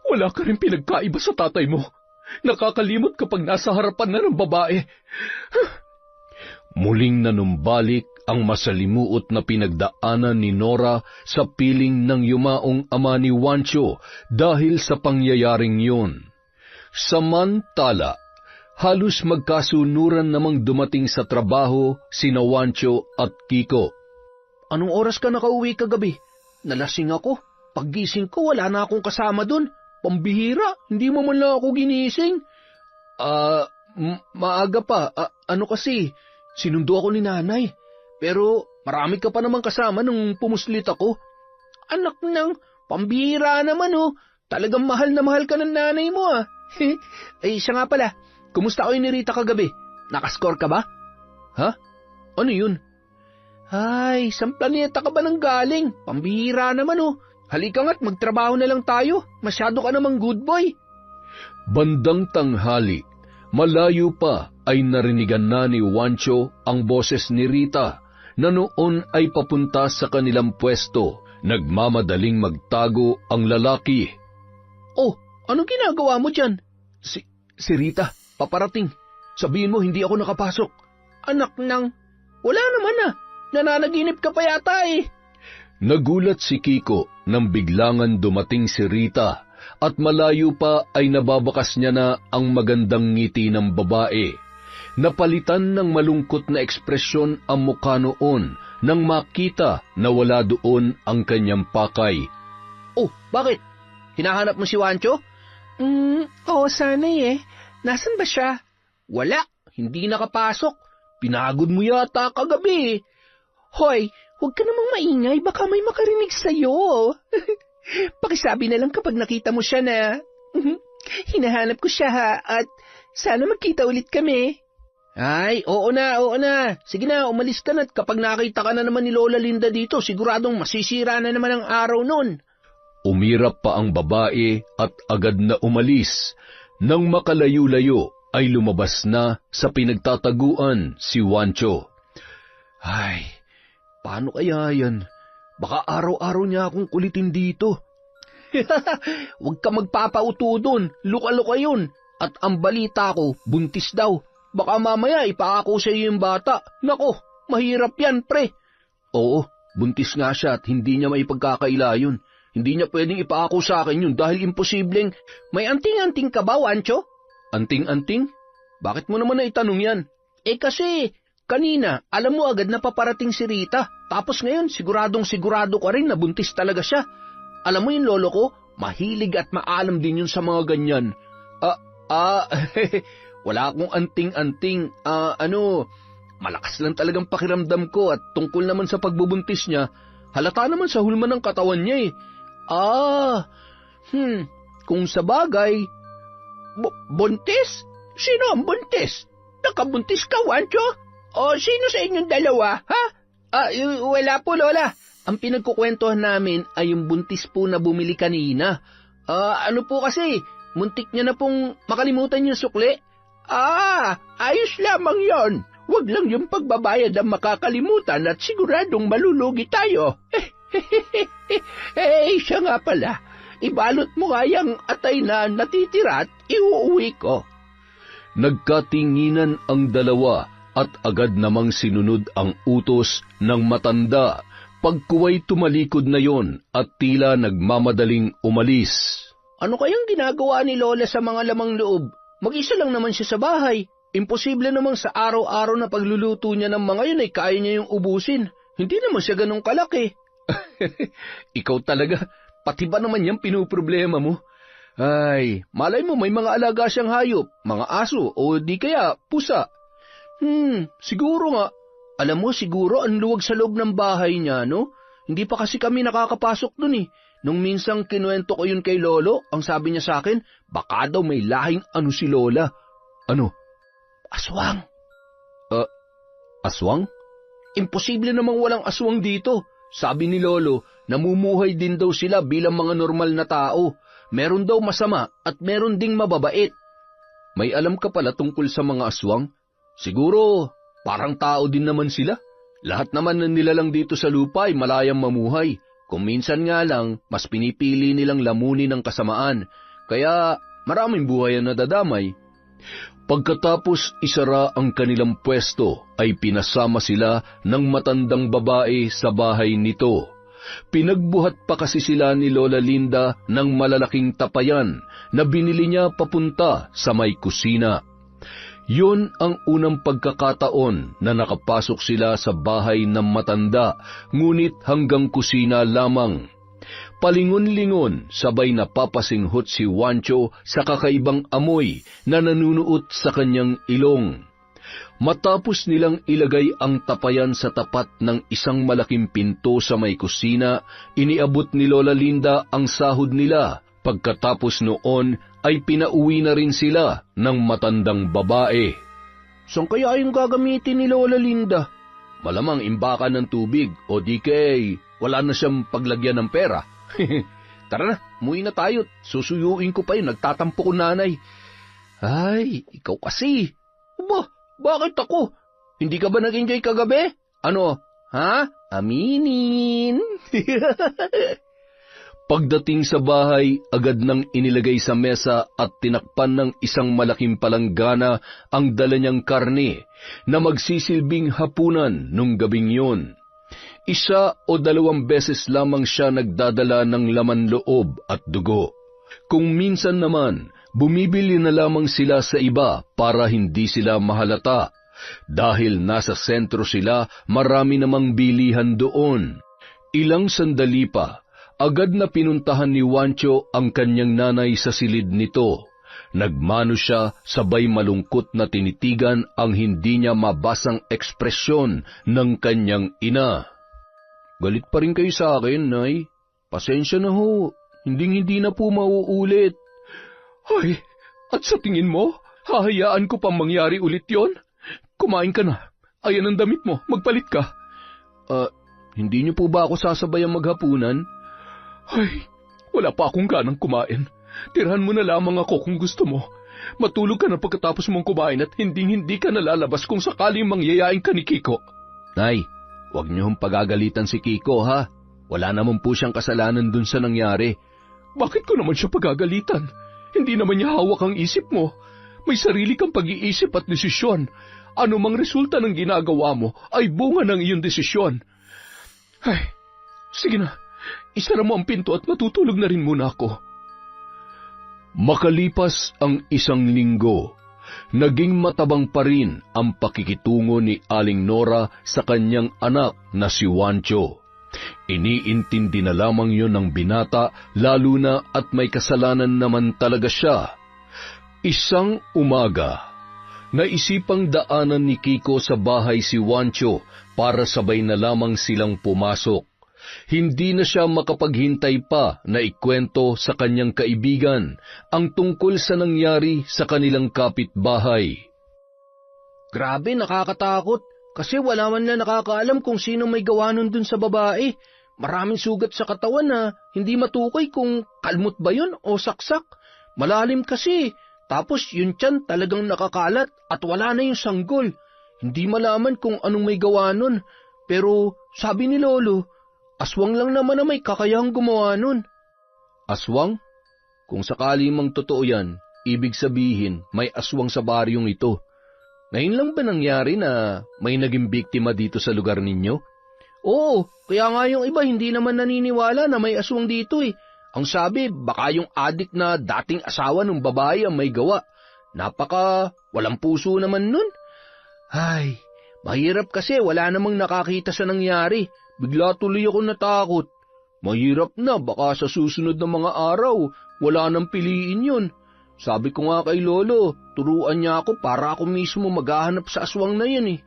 wala ka rin pinagkaiba sa tatay mo. Nakakalimot kapag nasa harapan na ng babae. Muling nanumbalik ang masalimuot na pinagdaanan ni Nora sa piling ng yumaong ama ni Wancho dahil sa pangyayaring yun. Samantala, halos magkasunuran namang dumating sa trabaho sina Wancho at Kiko. Anong oras ka nakauwi kagabi? Nalasing ako. Paggising ko, wala na akong kasama dun. Pambihira, hindi mo man lang ako ginising. Maaga pa. Ano kasi, sinundo ako ni nanay. Pero marami ka pa naman kasama nung pumuslit ako. Anak nang, pambihira naman oh. Talagang mahal na mahal ka ng nanay mo ah. Ay, siya nga pala. Kumusta kayo ni Rita kagabi? Nakascore ka ba? Ha? Ano yun? Ay, saan planeta ka ba nang galing? Pambihira naman oh. Halika nga't magtrabaho na lang tayo. Masyado ka namang good boy. Bandang tanghali, malayo pa ay narinigan na ni Wancho ang boses ni Rita na noon ay papunta sa kanilang pwesto. Nagmamadaling magtago ang lalaki. Oh, anong ginagawa mo dyan? Si Rita, paparating. Sabihin mo hindi ako nakapasok. Anak nang, wala naman ah. Nananaginip ka pa yata eh. Nagulat si Kiko nang biglangan dumating si Rita at malayo pa ay nababakas niya na ang magandang ngiti ng babae. Napalitan ng malungkot na ekspresyon ang mukha noon nang makita na wala doon ang kanyang pakay. Oh, bakit? Hinahanap mo si Wancho? Oo, sanay eh. Nasaan ba siya? Wala, hindi nakapasok. Pinagod mo yata kagabi. Hoy, huwag ka namang maingay, baka may makarinig sa'yo. Pakisabi na lang kapag nakita mo siya na, hinahanap ko siya ha, at sana magkita ulit kami. Ay, oo na. Sige na, umalis ka na at kapag nakita ka na naman ni Lola Linda dito, siguradong masisira na naman ang araw nun. Umirap pa ang babae at agad na umalis. Nang makalayo-layo ay lumabas na sa pinagtataguan si Wancho. Ay, paano kaya yan? Baka araw-araw niya akong kulitin dito. Huwag ka magpapauto dun, luka-luka yun. At ang balita ko, buntis daw. Baka mamaya ipaako sa iyo yung bata. Nako, mahirap yan, pre. Oo, buntis nga siya at hindi niya maipagkakaila yun. Hindi niya pwedeng ipaako sa akin yun dahil imposibleng... May anting-anting ka ba, Wancho? Anting-anting? Bakit mo naman naitanong yan? Eh kasi, kanina, alam mo agad na paparating si Rita. Tapos ngayon, siguradong-sigurado ka rin na buntis talaga siya. Alam mo yung lolo ko, mahilig at maalam din yun sa mga ganyan. Wala akong anting-anting. Malakas lang talagang pakiramdam ko at tungkol naman sa pagbubuntis niya, halata naman sa hulma ng katawan niya eh. Kung sa bagay, buntis? Sino ang buntis? Nakabuntis ka, Wancho? O sino sa inyong dalawa, ha? Wala po, Lola. Ang pinagkukwentuhan namin ay yung buntis po na bumili kanina. Ano po kasi, muntik niya na pong makalimutan yung sukli. Ayos lamang yon. Huwag lang yung pagbabayad ang makakalimutan at siguradong malulugi tayo. Siya nga pala. Ibalot mo nga yung atay na natitira at iuuwi ko. Nagkatinginan ang dalawa at agad namang sinunod ang utos ng matanda. Pagkuway tumalikod na yon at tila nagmamadaling umalis. Ano kayang ginagawa ni Lola sa mga lamang loob? Mag-isa lang naman siya sa bahay. Imposible namang sa araw-araw na pagluluto niya ng mga yun ay kaya niya yung ubusin. Hindi naman siya ganun kalaki. Ikaw talaga, pati ba naman yung pinuproblema mo? Ay, malay mo may mga alaga siyang hayop, mga aso o di kaya pusa. Siguro nga. Alam mo, siguro ang luwag sa loob ng bahay niya, no? Hindi pa kasi kami nakakapasok dun eh. Nung minsang kinuwento ko yun kay Lolo, ang sabi niya sa akin, baka daw may lahing ano si Lola. Ano? Aswang. Aswang? Imposible namang walang aswang dito. Sabi ni Lolo, namumuhay din daw sila bilang mga normal na tao. Meron daw masama at meron ding mababait. May alam ka pala tungkol sa mga aswang? Siguro, parang tao din naman sila. Lahat naman na nilalang dito sa lupa ay malayang mamuhay. Kung minsan nga lang, mas pinipili nilang lamunin ang kasamaan. Kaya maraming buhay ang nadadamay. Pagkatapos isara ang kanilang pwesto, ay pinasama sila ng matandang babae sa bahay nito. Pinagbuhat pa kasi sila ni Lola Linda ng malalaking tapayan na binili niya papunta sa may kusina. Yun ang unang pagkakataon na nakapasok sila sa bahay ng matanda, ngunit hanggang kusina lamang. Palingon-lingon, sabay napapasinghot si Wancho sa kakaibang amoy na nanunuot sa kanyang ilong. Matapos nilang ilagay ang tapayan sa tapat ng isang malaking pinto sa may kusina, iniabot ni Lola Linda ang sahod nila. Pagkatapos noon ay pinauwi na rin sila ng matandang babae. Saan kaya yung gagamitin ni Lola Linda? Malamang imbakan ng tubig o di kay wala na siyang paglagyan ng pera. Tara na, umuwi na tayo. Susuyuin ko pa yun, nagtatampo ko nanay. Ay, ikaw kasi. Bakit ako? Hindi ka ba nag-enjoy kagabi? Ano, ha? Aminin. Pagdating sa bahay, agad nang inilagay sa mesa at tinakpan ng isang malaking palanggana ang dala niyang karne na magsisilbing hapunan nung gabing yun. 1 o 2 beses lamang siya nagdadala ng laman loob at dugo. Kung minsan naman, bumibili na lamang sila sa iba para hindi sila mahalata. Dahil nasa sentro sila, marami namang bilihan doon. Ilang sandali pa, agad na pinuntahan ni Juancho ang kanyang nanay sa silid nito. Nagmano siya, sabay malungkot na tinitigan ang hindi niya mabasang ekspresyon ng kanyang ina. "Galit pa rin kayo sa akin, Nay. Pasensya na ho, hindi na po mauulit." Ay, at sa tingin mo, hahayaan ko pang mangyari ulit yon? Kumain ka na. Ayan ang damit mo, magpalit ka. Hindi niyo po ba ako sasabayang maghapunan? Ay, wala pa akong ganang kumain. Tirahan mo na lamang ako kung gusto mo. Matulog ka na pagkatapos mong kumain at hindi ka nalalabas kung sakaling mangyayain ka ni Kiko. Nay, huwag niyo hong pagagalitan si Kiko, ha? Wala naman po siyang kasalanan dun sa nangyari. Bakit ko naman siya pagagalitan? Hindi naman niya hawak ang isip mo. May sarili kang pag-iisip at desisyon. Ano mang resulta ng ginagawa mo ay bunga ng iyong desisyon. Ay, sige na. Isara mo ang pinto at matutulog na rin muna ako. Makalipas ang 1 linggo, naging matabang pa rin ang pakikitungo ni Aling Nora sa kanyang anak na si Juancho. Iniintindi na lamang yon ng binata, lalo na at may kasalanan naman talaga siya. Isang umaga, naisipang daanan ni Kiko sa bahay si Juancho para sabay na lamang silang pumasok. Hindi na siya makapaghintay pa na ikwento sa kanyang kaibigan ang tungkol sa nangyari sa kanilang kapitbahay. Grabe, nakakatakot. Kasi wala man na nakakaalam kung sino may gawa nun dun sa babae. Maraming sugat sa katawan na hindi matukoy kung kalmot ba yun o saksak. Malalim kasi. Tapos yun tiyan talagang nakakalat at wala na yung sanggol. Hindi malaman kung anong may gawa nun. Pero sabi ni Lolo, aswang lang naman na may kakayahang gumawa nun. Aswang? Kung sakali mang totoo yan, ibig sabihin may aswang sa baryong ito. Ngayon lang ba nangyari na may naging biktima dito sa lugar ninyo? Oo, kaya nga yung iba hindi naman naniniwala na may aswang dito eh. Ang sabi, baka yung adik na dating asawa ng babae ang may gawa. Napaka walang puso naman nun. Ay, mahirap kasi wala namang nakakita sa nangyari. Bigla tuloy ako natakot. Mahirap na, baka sa susunod na mga araw, wala nang piliin yun. Sabi ko nga kay Lolo, turuan niya ako para ako mismo maghahanap sa aswang na yan eh.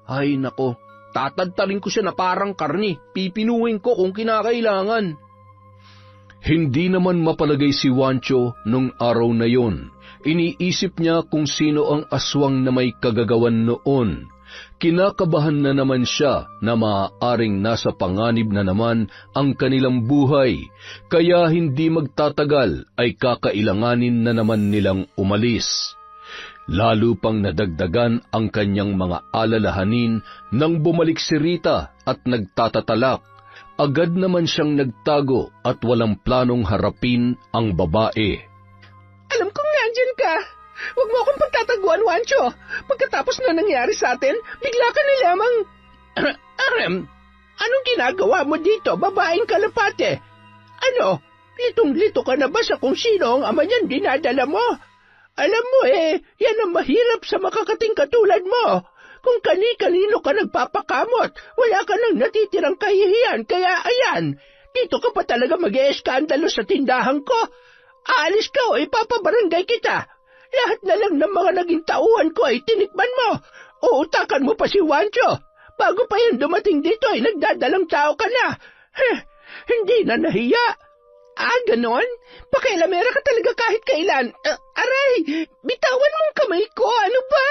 Ay nako, tatadtarin ko siya na parang karni, pipinuhin ko kung kinakailangan. Hindi naman mapalagay si Juancho nung araw na yon. Iniisip niya kung sino ang aswang na may kagagawan noon. Kinakabahan na naman siya na maaaring nasa panganib na naman ang kanilang buhay, kaya hindi magtatagal ay kakailanganin na naman nilang umalis. Lalo pang nadagdagan ang kanyang mga alalahanin nang bumalik si Rita at nagtatatalak. Agad naman siyang nagtago at walang planong harapin ang babae. Alam kong nandyan ka. Huwag mo akong pagtataguan, Juancho. Pagkatapos na nangyari sa atin, bigla ka na lamang... Arem, anong ginagawa mo dito, babaeng kalapate? Ano, litong-lito ka na ba sa kung sino ang ama niyan dinadala mo? Alam mo yan ang mahirap sa makakating katulad mo. Kung kani-kanino ka nagpapakamot, wala ka nang natitirang kahihiyan, kaya ayan, dito ka pa talaga mag-e-eskandalo sa tindahan ko. Aalis ka o ipapabarangay kita. Lahat na lang ng mga naging tauhan ko ay tinikman mo. Uutakan mo pa si Juancho. Bago pa yan dumating dito ay nagdadalang tao ka na. Hindi na nahiya. Ganon? Pakailamera ka talaga kahit kailan. Aray, bitawan mong kamay ko. Ano ba?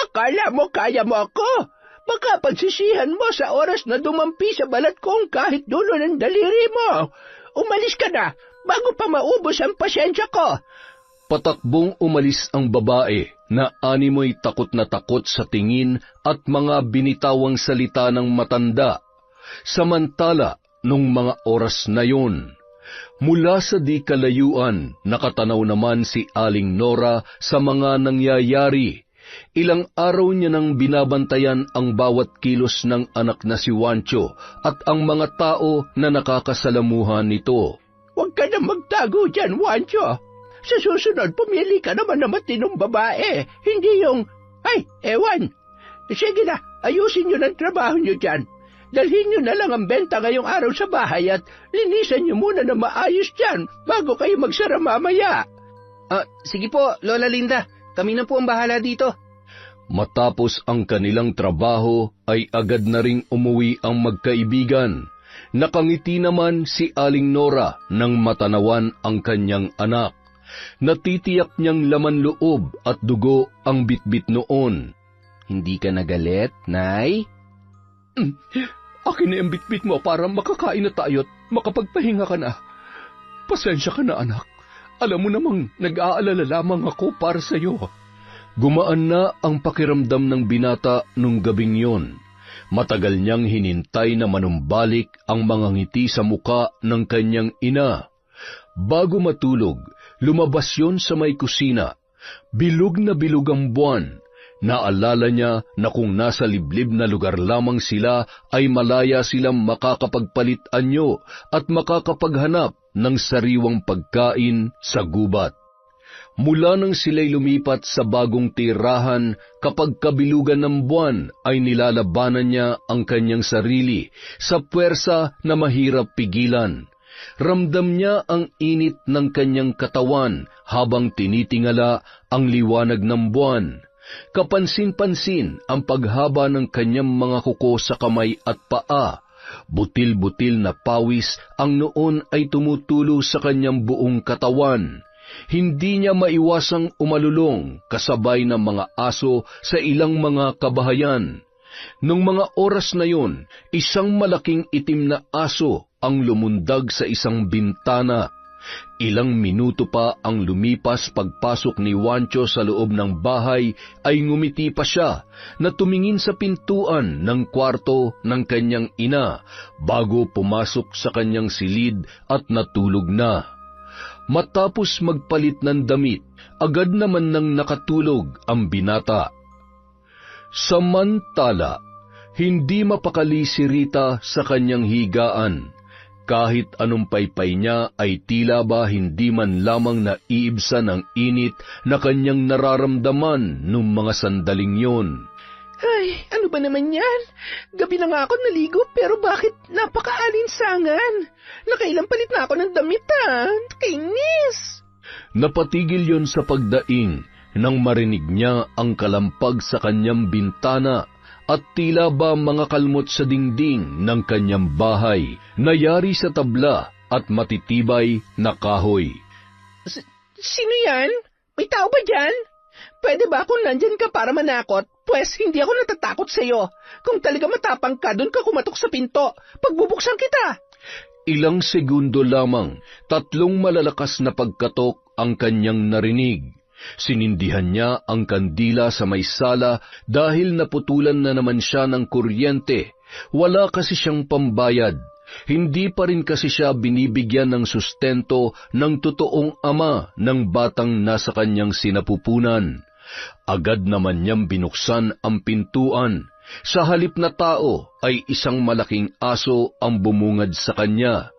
Akala mo kaya mo ako? Baka pagsisihan mo sa oras na dumampi sa balat kong kahit dulo ng daliri mo. Umalis ka na bago pa maubos ang pasyensya ko. Patakbong umalis ang babae na animoy takot na takot sa tingin at mga binitawang salita ng matanda. Samantala, nung mga oras na yon. Mula sa di kalayuan, nakatanaw naman si Aling Nora sa mga nangyayari. Ilang araw niya nang binabantayan ang bawat kilos ng anak na si Juancho at ang mga tao na nakakasalamuhan nito. Huwag ka na magtago dyan, Juancho. Sa susunod, pumili ka naman na matinong babae. Hindi yung, ay, ewan. Sige na, ayusin nyo ng trabaho nyo dyan. Dalhin nyo na lang ang benta ngayong araw sa bahay at linisan nyo muna na maayos dyan bago kayo magsara mamaya. Sige po, Lola Linda. Kami na po ang bahala dito. Matapos ang kanilang trabaho ay agad na ring umuwi ang magkaibigan. Nakangiti naman si Aling Nora nang matanawan ang kanyang anak. Natitiyak niyang laman loob at dugo ang bitbit noon. Hindi ka nagalit, Nay? Akin na yung bitbit mo para makakain na tayo at makapagpahinga ka na. Pasensya ka na, anak. Alam mo namang nag-aalala lamang ako para sa iyo. Gumaan na ang pakiramdam ng binata nung gabing yon. Matagal niyang hinintay na manumbalik ang mga ngiti sa muka ng kanyang ina. Bago matulog, lumabas yon sa may kusina. Bilog na bilog ang buwan. Naalala niya na kung nasa liblib na lugar lamang sila ay malaya silang makakapagpalit anyo at makakapaghanap ng sariwang pagkain sa gubat. Mula nang sila'y lumipat sa bagong tirahan, kapag kabilugan ng buwan ay nilalabanan niya ang kanyang sarili sa puwersa na mahirap pigilan. Ramdam niya ang init ng kanyang katawan habang tinitingala ang liwanag ng buwan. Kapansin-pansin ang paghaba ng kanyang mga kuko sa kamay at paa. Butil-butil na pawis ang noon ay tumutulo sa kanyang buong katawan. Hindi niya maiwasang umalulong kasabay ng mga aso sa ilang mga kabahayan. Nung mga oras na yon, isang malaking itim na aso ang lumundag sa isang bintana. Ilang minuto pa ang lumipas pagpasok ni Juancho sa loob ng bahay ay ngumiti pa siya na tumingin sa pintuan ng kwarto ng kanyang ina bago pumasok sa kanyang silid at natulog na. Matapos magpalit ng damit, agad naman nang nakatulog ang binata. Samantala, hindi mapakali si Rita sa kanyang higaan. Kahit anong paypay niya ay tila ba hindi man lamang naiibsan ang init na kanyang nararamdaman nung mga sandaling yon. Ay, ano ba naman yan? Gabi na nga ako naligo pero bakit napaka-alinsangan? Nakailang palit na ako ng damit Kainis! Napatigil yon sa pagdaing nang marinig niya ang kalampag sa kanyang bintana at tila ba mga kalmot sa dingding ng kanyang bahay, nayari sa tabla at matitibay na kahoy. Sino yan? May tao ba dyan? Pwede ba kung nandyan ka para manakot? Pwes hindi ako natatakot sa'yo. Kung talaga matapang ka, doon ka kumatok sa pinto. Pagbubuksan kita. Ilang segundo lamang, 3 malalakas na pagkatok ang kanyang narinig. Sinindihan niya ang kandila sa may sala dahil naputulan na naman siya ng kuryente. Wala kasi siyang pambayad. Hindi pa rin kasi siya binibigyan ng sustento ng totoong ama ng batang nasa kanyang sinapupunan. Agad naman niyang binuksan ang pintuan. Sa halip na tao ay isang malaking aso ang bumungad sa kanya.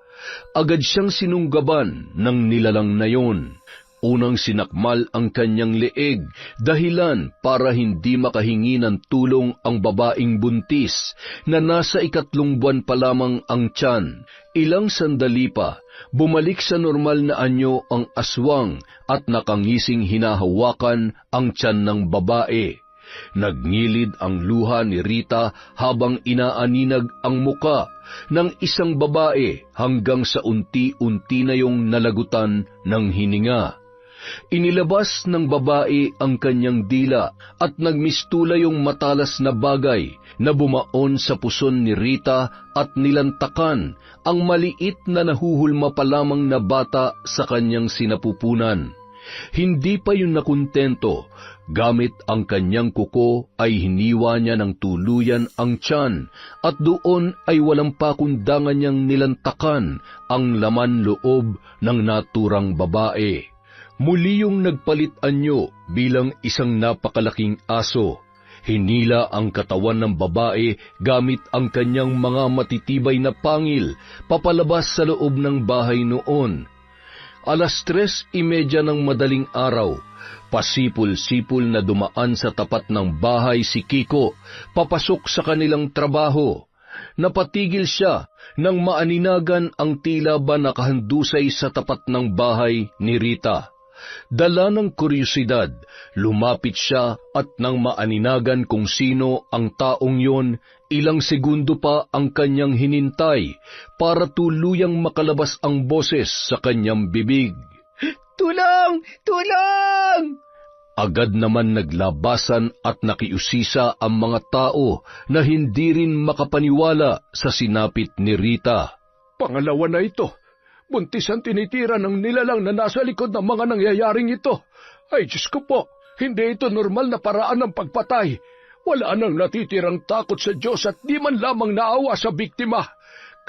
Agad siyang sinunggaban ng nilalang na yon. Unang sinakmal ang kanyang leeg, dahilan para hindi makahingi ng tulong ang babaeng buntis na nasa 3 buwan pa lamang ang tiyan. Ilang sandali pa, bumalik sa normal na anyo ang aswang at nakangising hinahawakan ang tiyan ng babae. Nagngilid ang luha ni Rita habang inaaninag ang muka ng isang babae hanggang sa unti-unti na yung nalagutan ng hininga. Inilabas ng babae ang kanyang dila at nagmistula yung matalas na bagay na bumaon sa puson ni Rita at nilantakan ang maliit na nahuhulma pa lamang na bata sa kanyang sinapupunan. Hindi pa yun nakuntento, Gamit ang kanyang kuko ay hiniwa niya ng tuluyan ang tiyan at doon ay walang pakundangan niyang nilantakan ang laman loob ng naturang babae. Muli yung nagpalit anyo bilang isang napakalaking aso. Hinila ang katawan ng babae gamit ang kanyang mga matitibay na pangil papalabas sa loob ng bahay noon. 3:30 ng madaling araw, pasipul-sipul na dumaan sa tapat ng bahay si Kiko, papasok sa kanilang trabaho. Napatigil siya nang maaninagan ang tila ba nakahandusay sa tapat ng bahay ni Rita. Dala ng kuryosidad, lumapit siya at nang maaninagan kung sino ang taong yon, ilang segundo pa ang kanyang hinintay para tuluyang makalabas ang boses sa kanyang bibig. Tulong! Tulong! Agad naman naglabasan at nakiusisa ang mga tao na hindi rin makapaniwala sa sinapit ni Rita. Pangalawa na ito. Buntis ang tinitira ng nilalang na nasa likod ng mga nangyayaring ito. Ay, Diyos ko po, hindi ito normal na paraan ng pagpatay. Wala nang natitirang takot sa Diyos at di man lamang naawa sa biktima.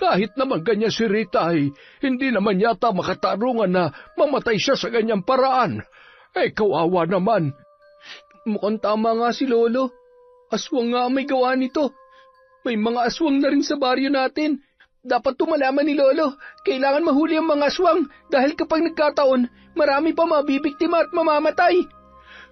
Kahit naman ganyan si Rita ay hindi naman yata makatarungan na mamatay siya sa ganyang paraan. Eh, kawawa naman. Mukhang tama nga si Lolo. Aswang nga may gawa nito. May mga aswang na rin sa baryo natin. Dapat tumalaman ni Lolo. Kailangan mahuli ang mga aswang dahil kapag nagkataon, marami pa mabibiktima at mamamatay.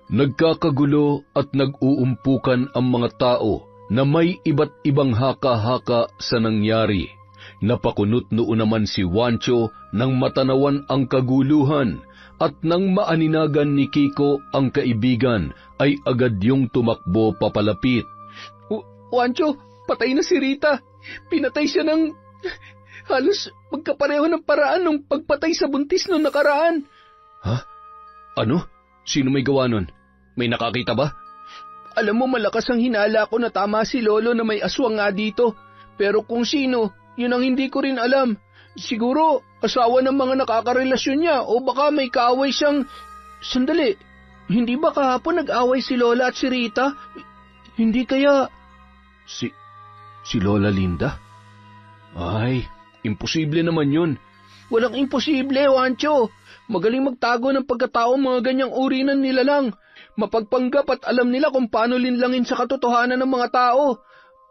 Nagkakagulo at nag-uumpukan ang mga tao na may iba't ibang haka-haka sa nangyari. Napakunot noon naman si Wancho nang matanawan ang kaguluhan at nang maaninagan ni Kiko ang kaibigan ay agad yung tumakbo papalapit. Wancho, patay na si Rita. Pinatay siya ng halos magkapareho ng paraan ng pagpatay sa buntis noong nakaraan. Ha? Ano? Sino may gawa nun? May nakakita ba? Alam mo, malakas ang hinala ko na tama si Lolo na may aswang nga dito. Pero kung sino, yun ang hindi ko rin alam. Siguro, asawa ng mga nakakarelasyon niya o baka may kaaway siyang... Sandali, hindi ba kahapon nag-away si Lola at si Rita? Hindi kaya... Si Lola Linda? Ay, imposible naman yun. Walang imposible, Wancho. Magaling magtago ng pagkatao mga ganyang uri ng nilalang. Mapagpanggap at alam nila kung paano linlangin sa katotohanan ng mga tao.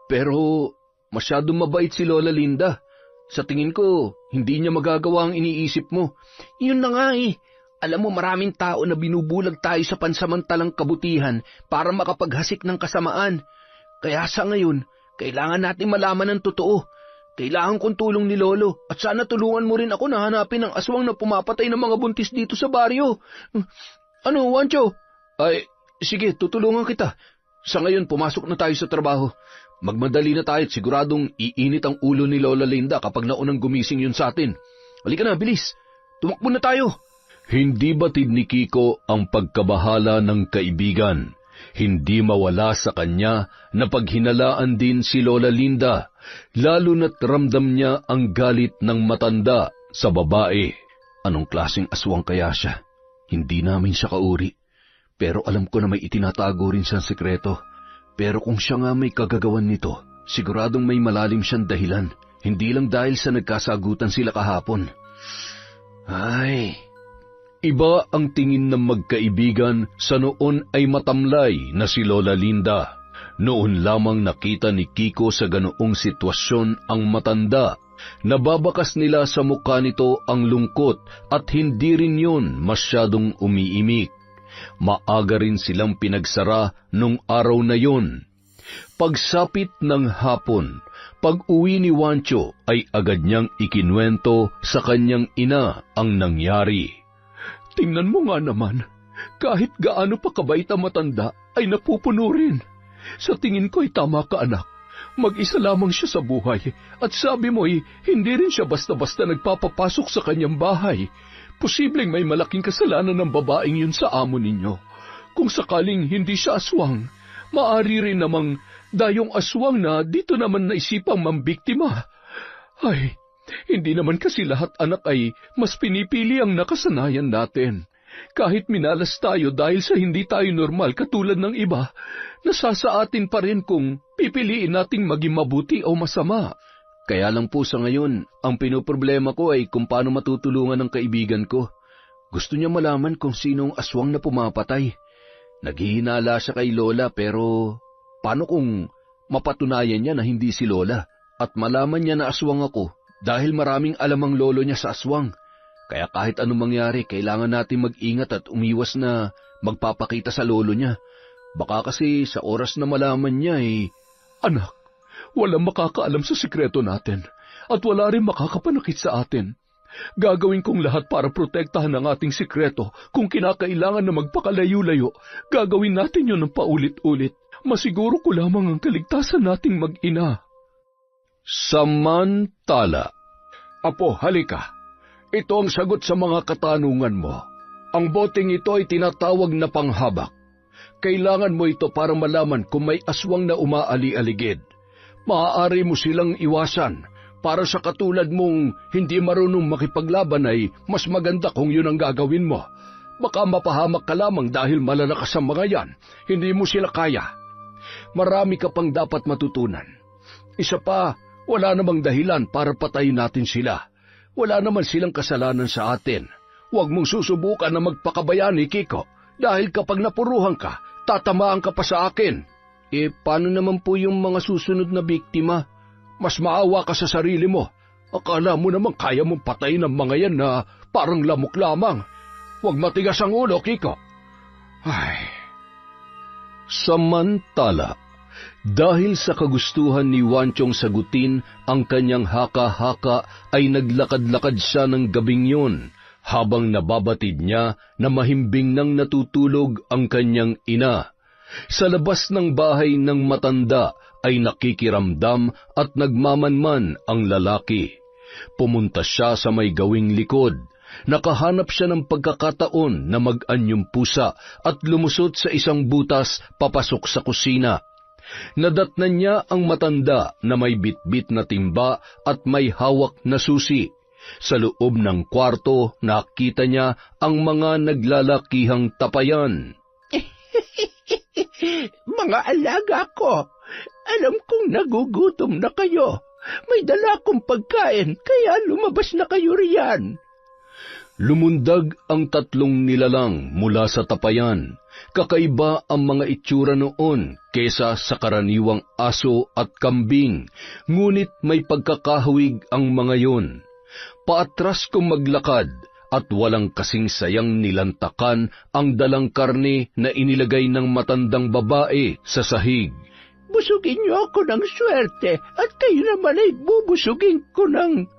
Pero masyadong mabait si Lola Linda. Sa tingin ko, hindi niya magagawa ang iniisip mo. Yun na nga eh. Alam mo, maraming tao na binubulag tayo sa pansamantalang kabutihan para makapaghasik ng kasamaan. Kaya sa ngayon, kailangan natin malaman ang totoo. Kailangan kong tulong ni Lolo at sana tulungan mo rin ako na hanapin ang aswang na pumapatay ng mga buntis dito sa baryo. Ano, Wancho? Ay, sige, tutulungan kita. Sa ngayon, pumasok na tayo sa trabaho. Magmadali na tayo at siguradong iinit ang ulo ni Lola Linda kapag naunang gumising yun sa atin. Halika na, bilis. Tumakbo na tayo. Hindi batid ni Kiko ang pagkabahala ng kaibigan. Hindi mawala sa kanya na paghinalaan din si Lola Linda, lalo na't ramdam niya ang galit ng matanda sa babae. Anong klaseng aswang kaya siya? Hindi namin siya kauri. Pero alam ko na may itinatago rin siyang sekreto. Pero kung siya nga may kagagawan nito, siguradong may malalim siyang dahilan. Hindi lang dahil sa nagkasagutan sila kahapon. Ay... Iba ang tingin ng magkaibigan sa noon ay matamlay na si Lola Linda. Noon lamang nakita ni Kiko sa ganoong sitwasyon ang matanda. Nababakas nila sa mukha nito ang lungkot at hindi rin yun masyadong umiimik. Maaga rin silang pinagsara nung araw na yun. Pagsapit ng hapon, pag-uwi ni Wancho ay agad niyang ikinwento sa kanyang ina ang nangyari. Tingnan mo nga naman, kahit gaano pa kabait ang matanda, ay napupuno rin. Sa tingin ko ay tama ka, anak. Mag-isa lamang siya sa buhay, at sabi mo ay hindi rin siya basta-basta nagpapapasok sa kanyang bahay. Posibleng may malaking kasalanan ng babaeng yun sa amo ninyo. Kung sakaling hindi siya aswang, maari rin namang dayong aswang na dito naman naisipang mambiktima. Ay... Hindi naman kasi lahat anak ay mas pinipili ang nakasanayan natin. Kahit minalas tayo dahil sa hindi tayo normal katulad ng iba, nasasa atin pa rin kung pipiliin nating maging mabuti o masama. Kaya lang po sa ngayon, ang pinoproblema ko ay kung paano matutulungan ng kaibigan ko. Gusto niya malaman kung sinong aswang na pumapatay. Naghihinala siya kay Lola pero paano kung mapatunayan niya na hindi si Lola at malaman niya na aswang ako dahil maraming alam ang lolo niya sa aswang. Kaya kahit anong mangyari, kailangan natin mag-ingat at umiwas na magpapakita sa lolo niya. Baka kasi sa oras na malaman niya Anak, walang makakaalam sa sikreto natin at wala rin makakapanakit sa atin. Gagawin kong lahat para protektahan ang ating sikreto. Kung kinakailangan na magpakalayo-layo, gagawin natin yun ng paulit-ulit. Masiguro ko lamang ang kaligtasan nating mag-ina. Samantala. Apo, halika. Ito ang sagot sa mga katanungan mo. Ang boteng ito ay tinatawag na panghabak. Kailangan mo ito para malaman kung may aswang na umaali-aligid. Maaari mo silang iwasan. Para sa katulad mong hindi marunong makipaglaban ay mas maganda kung yun ang gagawin mo. Baka mapahamak ka lamang dahil malalakas ang mga yan. Hindi mo sila kaya. Marami ka pang dapat matutunan. Isa pa, wala namang dahilan para patayin natin sila. Wala naman silang kasalanan sa atin. Huwag mong susubukan na magpakabayani, Kiko. Dahil kapag napuruhan ka, tatamaan ka pa sa akin. Paano naman po yung mga susunod na biktima? Mas maawa ka sa sarili mo. Akala mo naman kaya mong patayin ang mga yan na parang lamok lamang. Huwag matigas ang ulo, Kiko. Ay. Samantala, dahil sa kagustuhan ni Wanchong sagutin ang kanyang haka-haka ay naglakad-lakad siya ng gabing yun habang nababatid niya na mahimbing nang natutulog ang kanyang ina. Sa labas ng bahay ng matanda ay nakikiramdam at nagmamanman ang lalaki. Pumunta siya sa may gawing likod. Nakahanap siya ng pagkakataon na mag-anyong pusa at lumusot sa isang butas papasok sa kusina. Nadatnan niya ang matanda na may bitbit na timba at may hawak na susi. Sa loob ng kwarto, nakita niya ang mga naglalakihang tapayan. Mga alaga ko, alam kong nagugutom na kayo. May dala akong pagkain, kaya lumabas na kayo riyan. Lumundag ang tatlong nilalang mula sa tapayan. Kakaiba ang mga itsura noon kesa sa karaniwang aso at kambing, ngunit may pagkakahawig ang mga yon. Paatras kong maglakad at walang kasing sayang nilantakan ang dalang karne na inilagay ng matandang babae sa sahig. Busugin niyo ako ng swerte at kayo naman ay bubusugin ko ng...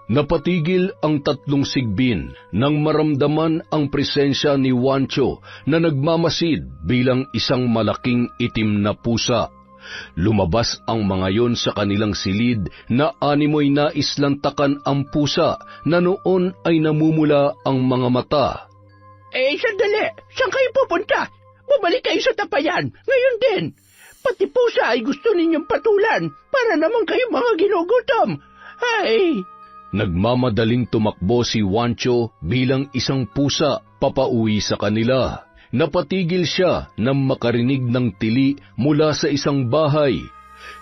Napatigil ang tatlong sigbin nang maramdaman ang presensya ni Wancho na nagmamasid bilang isang malaking itim na pusa. Lumabas ang mga yon sa kanilang silid na animoy naislantakan ang pusa na noon ay namumula ang mga mata. Sandali! Saan kayo pupunta? Bumalik kayo sa tapayan, ngayon din. Pati pusa ay gusto ninyong patulan para naman kayo mga ginugutom. Ay... Nagmamadaling tumakbo si Wancho bilang isang pusa papauwi sa kanila. Napatigil siya nang makarinig ng tili mula sa isang bahay.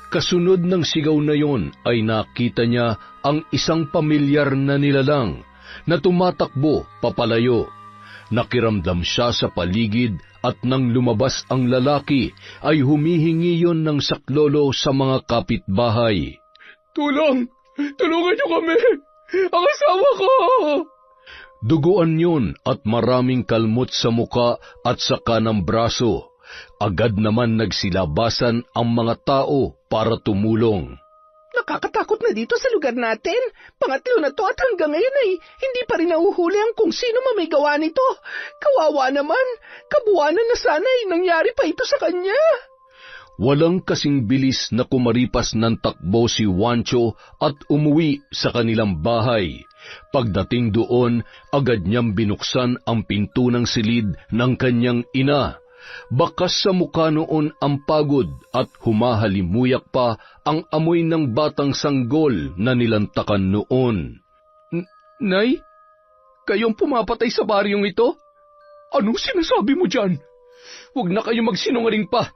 Kasunod ng sigaw na yon ay nakita niya ang isang pamilyar na nilalang na tumatakbo papalayo. Nakiramdam siya sa paligid at nang lumabas ang lalaki ay humihingi yon ng saklolo sa mga kapitbahay. Tulong! Tulungan niyo kami! Ang asawa ko! Duguan yun at maraming kalmot sa muka at sa kanang braso. Agad naman nagsilabasan ang mga tao para tumulong. Nakakatakot na dito sa lugar natin. Pangatlo na to at hanggang ngayon ay hindi pa rin nahuhuli ang kung sino may gawa nito. Kawawa naman. Kabuwanan na sana ay nangyari pa ito sa kanya. Walang kasing bilis na kumaripas ng takbo si Wancho at umuwi sa kanilang bahay. Pagdating doon, agad niyang binuksan ang pinto ng silid ng kanyang ina. Bakas sa mukha noon ang pagod at humahalimuyak pa ang amoy ng batang sanggol na nilantakan noon. Nay, kayong pumapatay sa baryong ito? Anong sinasabi mo dyan? Huwag na kayo magsinungaling pa.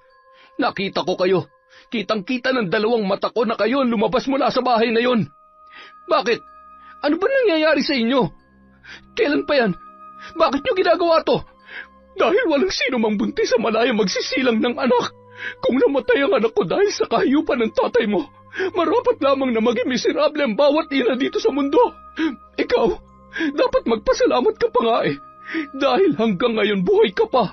Nakita ko kayo. Kitang-kita ng dalawang mata ko na kayo ang lumabas mula sa bahay na yon. Bakit? Ano ba nangyayari sa inyo? Kailan pa yan? Bakit nyo ginagawa to? Dahil walang sino mang buntis sa malaya magsisilang ng anak. Kung namatay ang anak ko dahil sa kahiyupan ng tatay mo, marapat lamang na maging miserable ang bawat ina dito sa mundo. Ikaw, dapat magpasalamat ka pa nga eh. Dahil hanggang ngayon buhay ka pa.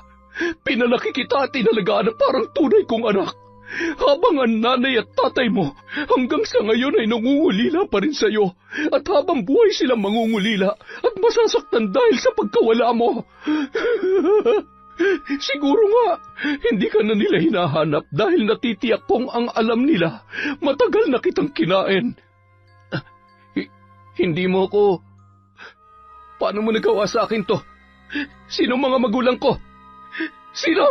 Pinalaki kita at inalagaan na parang tunay kong anak. Habang ang nanay at tatay mo hanggang sa ngayon ay nangungulila pa rin sa'yo. At habang buhay silang mangungulila at masasaktan dahil sa pagkawala mo. Siguro nga, hindi ka na nila hinahanap dahil natitiyak kong ang alam nila, matagal na kitang kinain. Hindi mo ko... Paano mo nagawa sa akin to? Sino mga magulang ko? Sino?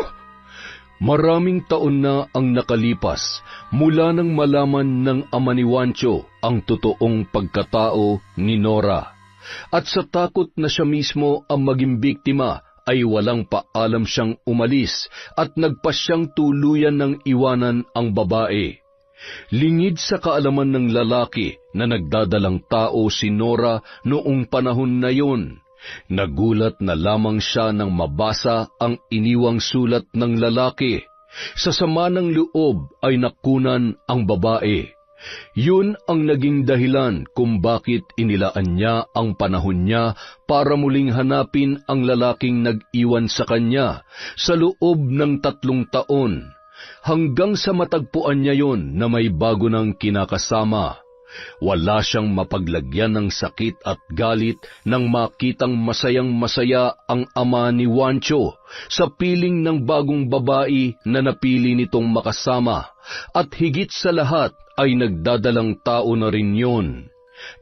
Maraming taon na ang nakalipas mula nang malaman ng ama ni Juancho ang totoong pagkatao ni Nora. At sa takot na siya mismo ang maging biktima, ay walang paalam siyang umalis at nagpasyang tuluyan ng iwanan ang babae. Lingid sa kaalaman ng lalaki na nagdadalang tao si Nora noong panahon na yon. Nagulat na lamang siya nang mabasa ang iniwang sulat ng lalaki. Sa sama ng loob ay nakunan ang babae. Yun ang naging dahilan kung bakit inilaan niya ang panahon niya para muling hanapin ang lalaking nag-iwan sa kanya sa loob ng 3 taon, hanggang sa matagpuan niya yon na may bago ng kinakasama. Wala siyang mapaglagyan ng sakit at galit nang makitang masayang-masaya ang ama ni Juancho sa piling ng bagong babae na napili nitong makasama, at higit sa lahat ay nagdadalang tao na rin yun.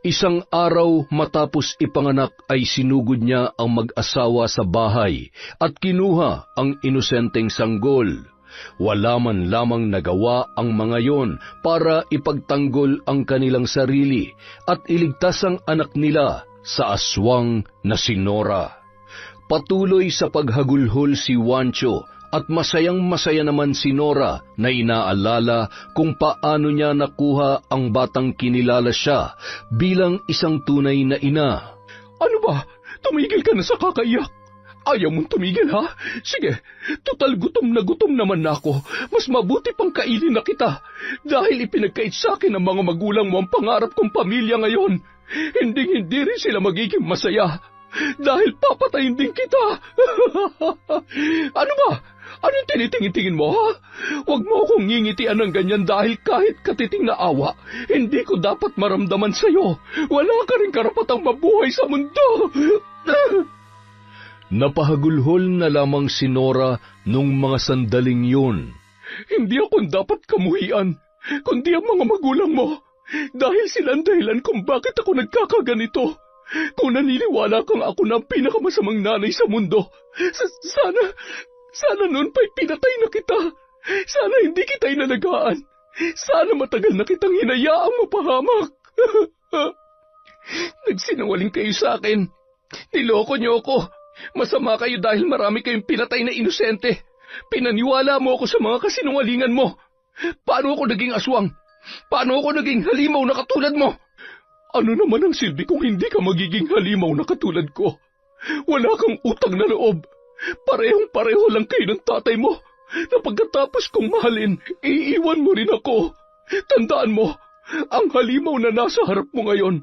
Isang araw matapos ipanganak ay sinugod niya ang mag-asawa sa bahay at kinuha ang inosenteng sanggol. Wala man lamang nagawa ang mga yon para ipagtanggol ang kanilang sarili at iligtas ang anak nila sa aswang na si Nora. Patuloy sa paghagulhol si Juancho at masayang-masaya naman si Nora na inaalala kung paano niya nakuha ang batang kinilala siya bilang isang tunay na ina. Ano ba? Tumigil ka na sa kakaiyak. Ayaw mong tumigil, ha? Sige, total gutom naman na ako. Mas mabuti pang kainin na kita. Dahil ipinagkait sa akin ng mga magulang mo ang pangarap kong pamilya ngayon. Hindi rin sila magiging masaya. Dahil papatayin din kita. Ano ba? Anong tinitingin mo, ha? Huwag mo akong ngingitian ng ganyan dahil kahit katiting na awa, hindi ko dapat maramdaman sa'yo. Wala ka rin karapatang mabuhay sa mundo. Napahagulhol na lamang si Nora nung mga sandaling yun. Hindi ako dapat kamuhian, kundi ang mga magulang mo. Dahil silang dahilan kung bakit ako nagkakaganito. Kung naniniwala kang ako na ang pinakamasamang nanay sa mundo, sana noon pa'y pinatay na kita. Sana hindi kita inalagaan. Sana matagal na kitang hinayaang mapahamak. Nagsinungaling kayo sa akin. Niloko niyo ako. Masama kayo dahil marami kayong pinatay na inosente. Pinaniwala mo ako sa mga kasinungalingan mo. Paano ako naging aswang? Paano ako naging halimaw na katulad mo? Ano naman ang silbi kung hindi ka magiging halimaw na katulad ko? Wala kang utang na loob. Parehong-pareho lang kayo ng tatay mo. Na pagkatapos kong mahalin, iiwan mo rin ako. Tandaan mo, ang halimaw na nasa harap mo ngayon,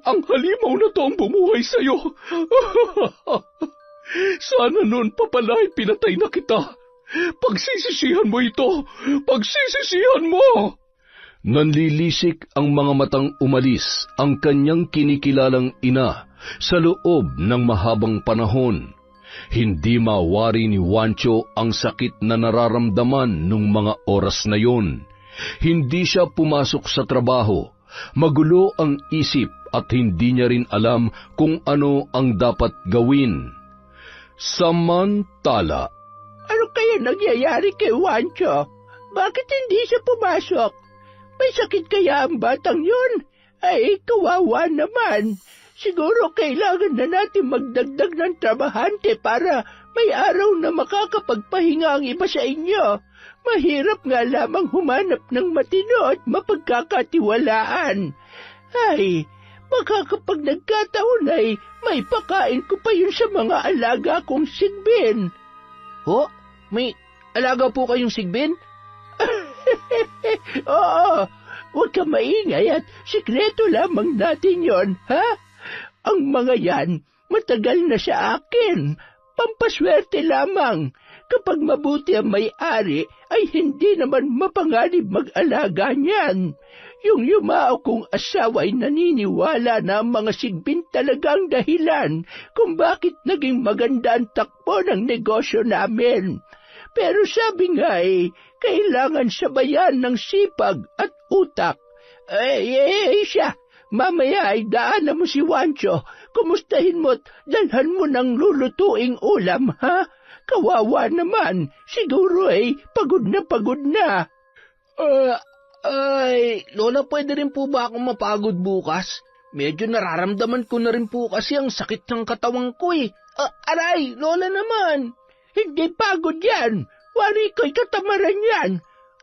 ang halimaw na to ang bumuhay sa'yo. Sana noon pa pala ay pinatay na kita. Pagsisisihan mo ito. Pagsisisihan mo. Nanlilisik ang mga matang umalis ang kanyang kinikilalang ina sa loob ng mahabang panahon. Hindi mawari ni Juancho ang sakit na nararamdaman nung mga oras na yon. Hindi siya pumasok sa trabaho. Magulo ang isip at hindi niya rin alam kung ano ang dapat gawin. Samantala, ano kaya nangyayari kay Juancho? Bakit hindi siya pumasok? May sakit kaya ang batang yun? Ay, kawawa naman. Siguro kailangan na natin magdagdag ng trabahante para may araw na makakapagpahinga ang iba sa inyo. Mahirap nga lamang humanap ng matino at mapagkakatiwalaan. Ay, baka kapag nagkataon ay may pakain ko pa yun sa mga alaga kong sigbin. Ho? May alaga po kayong sigbin? Oo, huwag ka maingay at sikreto lamang natin yon, ha? Ang mga yan, matagal na sa akin. Pampaswerte lamang. Kapag mabuti ang may-ari, ay hindi naman mapanganib mag-alaga niyan. Yung yumao kong asawa ay naniniwala na ang mga sigbin talagang dahilan kung bakit naging maganda ang takbo ng negosyo namin. Pero sabi nga kailangan sabayan ng sipag at utak. Siya, mamaya ay daanan mo si Wancho. Kumustahin mo't dalhan mo ng lulutuing ulam, ha? Kawawa naman, siguro pagod na. Lola, pwede rin po ba akong mapagod bukas? Medyo nararamdaman ko na rin po kasi ang sakit ng katawan ko Aray, Lola naman. Hindi pagod yan. Wari ko'y katamaran yan.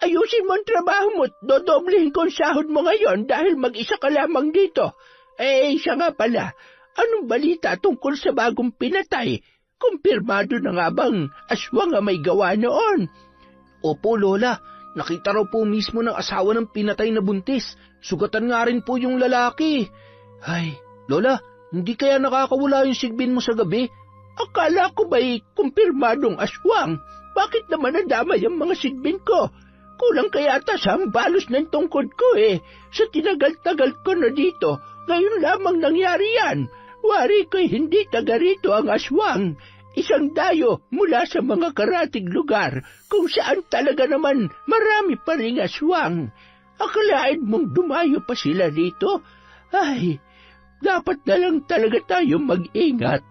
Ayusin mo ang trabaho mo't dodoblehin ko ang sahod mo ngayon dahil mag-isa ka lamang dito. Siya nga pala, anong balita tungkol sa bagong pinatay? Kumpirmado na nga bang aswang ang may gawa noon? Opo, Lola. Nakita raw po mismo ng asawa ng pinatay na buntis. Sugatan nga rin po yung lalaki. Ay, Lola, hindi kaya nakakawala yung sigbin mo sa gabi? Akala ko ba'y kumpirmadong aswang? Bakit naman nadamay ang mga sigbin ko? Kulang kaya ata sa balos ng tungkod ko Sa tinagal-tagal ko na dito, ngayon lamang nangyari yan. Wari ko'y hindi taga rito ang aswang. Isang dayo mula sa mga karatig lugar kung saan talaga naman marami pa ring aswang. Akalain mong dumayo pa sila rito? Ay, dapat na lang talaga tayo mag-ingat.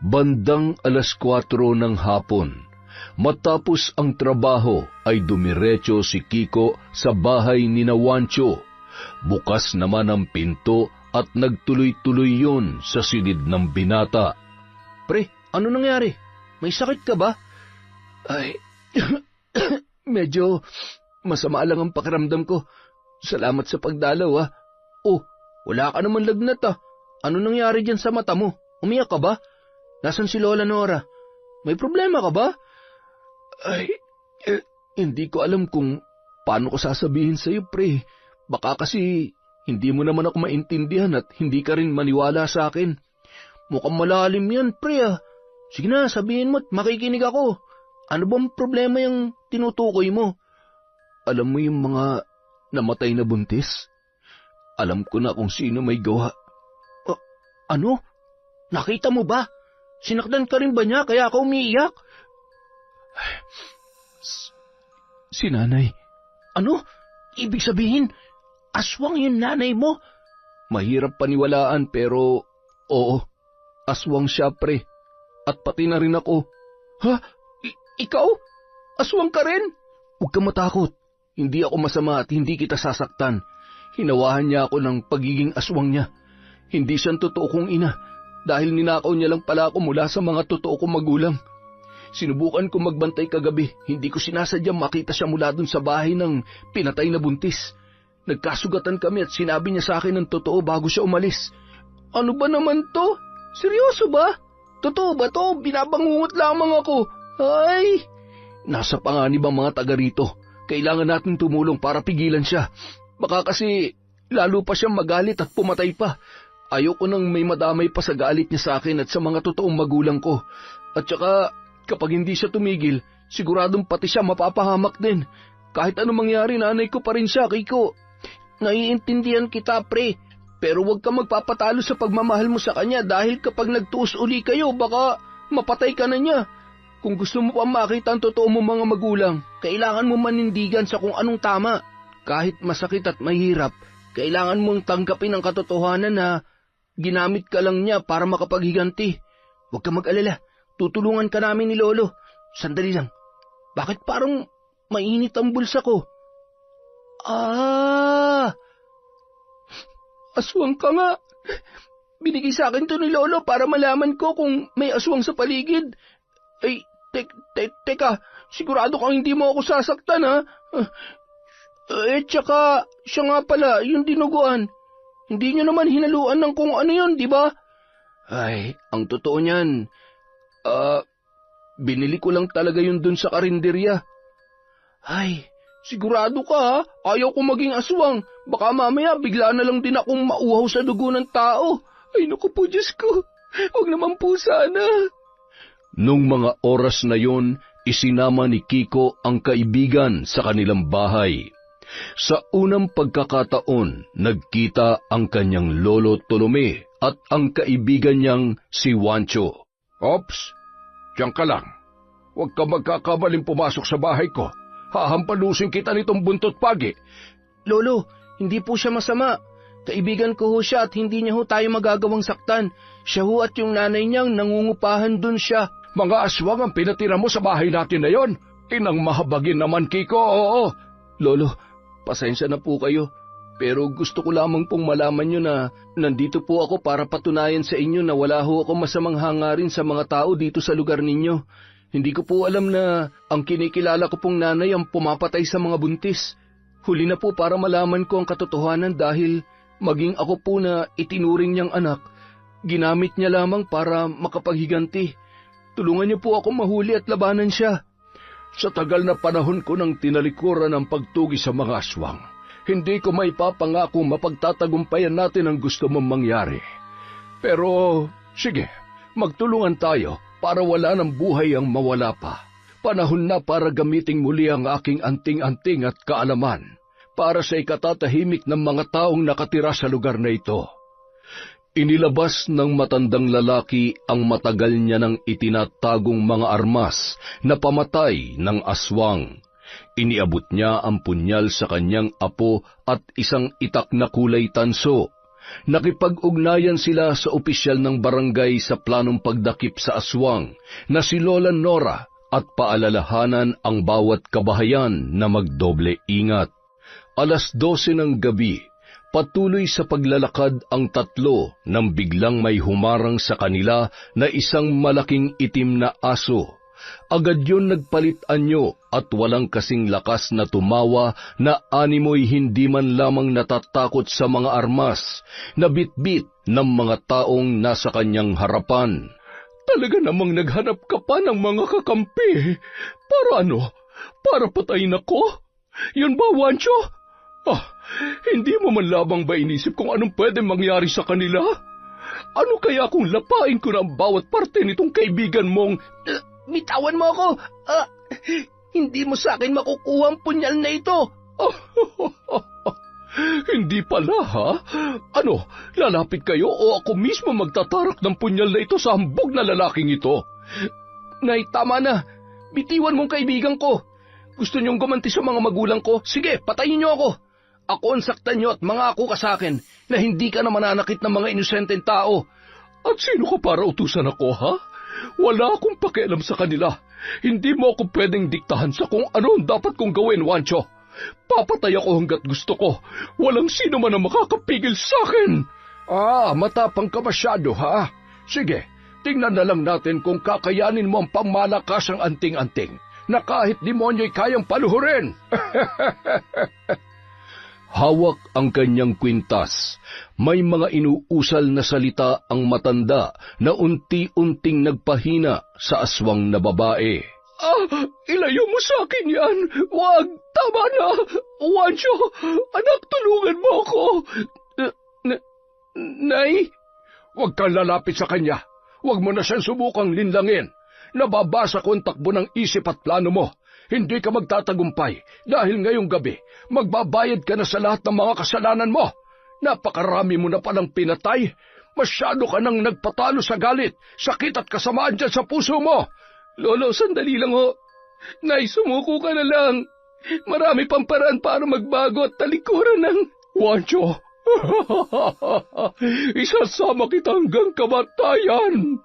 Bandang 4:00 ng hapon, matapos ang trabaho ay dumiretso si Kiko sa bahay ni Wancho. Bukas naman ang pinto at nagtuloy-tuloy yun sa silid ng binata. Pre, ano nangyari? May sakit ka ba? Ay, medyo masama lang ang pakiramdam ko. Salamat sa pagdalaw, Oh, wala ka naman lagnat Ano nangyari dyan sa mata mo? Umiyak ka ba? Nasaan si Lola Nora? May problema ka ba? Ay, hindi ko alam kung paano ko sasabihin sa'yo, pre. Baka kasi hindi mo naman ako maintindihan at hindi ka rin maniwala sa akin. Mukhang malalim yan, pre Sige na, sabihin mo't makikinig ako. Ano bang problema yung tinutukoy mo? Alam mo yung mga namatay na buntis? Alam ko na kung sino may gawa. Ano? Nakita mo ba? Sinaktan ka rin ba niya kaya ka umiiyak? Si nanay. Ano? Ibig sabihin, aswang yung nanay mo? Mahirap paniwalaan pero oo, aswang siya, pre. At pati na rin ako. Ha? Ikaw? Aswang ka rin? Huwag ka matakot. Hindi ako masama at hindi kita sasaktan. Hinawahan niya ako ng pagiging aswang niya. Hindi siyang totoo kong ina dahil ninakaw niya lang pala ako mula sa mga totoo kong magulang. Sinubukan ko magbantay kagabi. Hindi ko sinasadyang makita siya mula dun sa bahay ng pinatay na buntis. Nagkasugatan kami at sinabi niya sa akin ng totoo bago siya umalis. Ano ba naman to? Seryoso ba? Totoo ba to? Binabangungot lamang ako. Ay! Nasa panganib ang mga taga rito. Kailangan natin tumulong para pigilan siya. Baka kasi lalo pa siyang magalit at pumatay pa. Ayoko nang may madamay pa sa galit niya sa akin at sa mga totoong magulang ko. At saka, kapag hindi siya tumigil, siguradong pati siya mapapahamak din. Kahit anong mangyari, nanay ko pa rin siya, Kiko. Naiintindihan kita, pre. Pero huwag ka magpapatalo sa pagmamahal mo sa kanya dahil kapag nagtuos uli kayo, baka mapatay ka na niya. Kung gusto mo pa makita ang totoo mo mga magulang, kailangan mo manindigan sa kung anong tama. Kahit masakit at mahirap, kailangan mong tanggapin ang katotohanan na ginamit ka lang niya para makapaghiganti. Huwag ka mag-alala, tutulungan ka namin ni Lolo. Sandali lang, bakit parang mainit ang bulsa ko? Aswang ka nga. binigay sa akin to ni Lolo para malaman ko kung may aswang sa paligid. Ay, teka, sigurado kang hindi mo ako sasaktan, ha? Tsaka, siya nga pala, yung dinuguan. Hindi nyo naman hinaluan ng kung ano yun, di ba? Ay, ang totoo niyan, binili ko lang talaga yun dun sa karinderya. Ay, sigurado ka, ha? Ayaw ko maging aswang. Baka mamaya bigla na lang din akong mauhaw sa dugo ng tao. Ay, naku po, Diyos ko. Huwag naman po sana. Nung mga oras na yon, isinama ni Kiko ang kaibigan sa kanilang bahay. Sa unang pagkakataon, nagkita ang kanyang lolo Tolome at ang kaibigan niyang si Wancho. Ops, diyan ka lang. Huwag ka magkakabaling pumasok sa bahay ko. Hahampalusin kita nitong buntot pagi. Lolo, hindi po siya masama. Kaibigan ko ho siya at hindi niya ho tayo magagawang saktan. Siya ho at yung nanay niyang nangungupahan dun siya. Mga aswang ang pinatira mo sa bahay natin na yon. Inang mahabagin naman, Kiko, oo. Lolo, pasensya na po kayo. Pero gusto ko lamang pong malaman nyo na nandito po ako para patunayan sa inyo na wala ho ako masamang hangarin sa mga tao dito sa lugar ninyo. Hindi ko po alam na ang kinikilala ko pong nanay ang pumapatay sa mga buntis. Huli na po para malaman ko ang katotohanan dahil maging ako po na itinuring niyang anak, ginamit niya lamang para makapaghiganti. Tulungan niyo po ako mahuli at labanan siya. Sa tagal na panahon ko nang tinalikuran ang pagtugi sa mga aswang, hindi ko may papangako mapagtatagumpayan natin ang gusto mong mangyari. Pero, sige, magtulungan tayo para wala ng buhay ang mawala pa. Panahon na para gamiting muli ang aking anting-anting at kaalaman para sa ikatatahimik ng mga taong nakatira sa lugar na ito. Inilabas ng matandang lalaki ang matagal niya ng itinatagong mga armas na pamatay ng aswang. Iniabot niya ang punyal sa kanyang apo at isang itak na kulay tanso. Nakipag-ugnayan sila sa opisyal ng barangay sa planong pagdakip sa aswang na si Lola Nora at paalalahanan ang bawat kabahayan na magdoble ingat. 12:00 ng gabi, patuloy sa paglalakad ang tatlo nang biglang may humarang sa kanila na isang malaking itim na aso. Agad yun nagpalit anyo at walang kasing lakas na tumawa na animoy hindi man lamang natatakot sa mga armas na bitbit ng mga taong nasa kanyang harapan. Talaga namang naghanap ka pa ng mga kakampi. Para ano? Para patayin ako? Yun ba, Wancho? Hindi mo man labang ba inisip kung anong pwede mangyari sa kanila? Ano kaya kung lapain ko na ang bawat parte nitong kaibigan mong... Bitawan mo ako! Hindi mo sa akin makukuha ang punyal na ito! Hindi pala, ha? Ano, lalapit kayo o ako mismo magtatarak ng punyal na ito sa hambog na lalaking ito? Nay, tama na. Bitiwan mong kaibigan ko. Gusto niyong gumanti sa mga magulang ko? Sige, patayin niyo ako. Ako ang saktan niyo at mangako ka sa akin na hindi ka na mananakit ng mga inosenteng tao. At sino ka para utusan ako, ha? Wala akong pakialam sa kanila. Hindi mo ako pwedeng diktahan sa kung ano ang dapat kong gawin, Wancho. Papatay ako hanggat gusto ko. Walang sino man ang makakapigil sa akin. Matapang ka masyado, ha? Sige, tingnan na lang natin kung kakayanin mo ang pangmalakasang anting-anting na kahit demonyo'y kayang paluhurin. Hawak ang kanyang kwintas. May mga inuusal na salita ang matanda na unti-unting nagpahina sa aswang na babae. Ilayo mo sa akin yan. Wag, tama na. Wancho, anak, tulungan mo ako. Nay? Huwag kang lalapit sa kanya. Huwag mo na siyang subukang linlangin. Nababasa ko ang takbo ng isip at plano mo. Hindi ka magtatagumpay dahil ngayong gabi magbabayad ka na sa lahat ng mga kasalanan mo. Napakarami mo na palang pinatay. Masyado ka nang nagpatalo sa galit, sakit at kasamaan dyan sa puso mo. Lolo, sandali lang ho. Nay, sumuko ka na lang. Marami pang paraan para magbago at talikuran ng... Wancho, isasama kita hanggang kamatayan.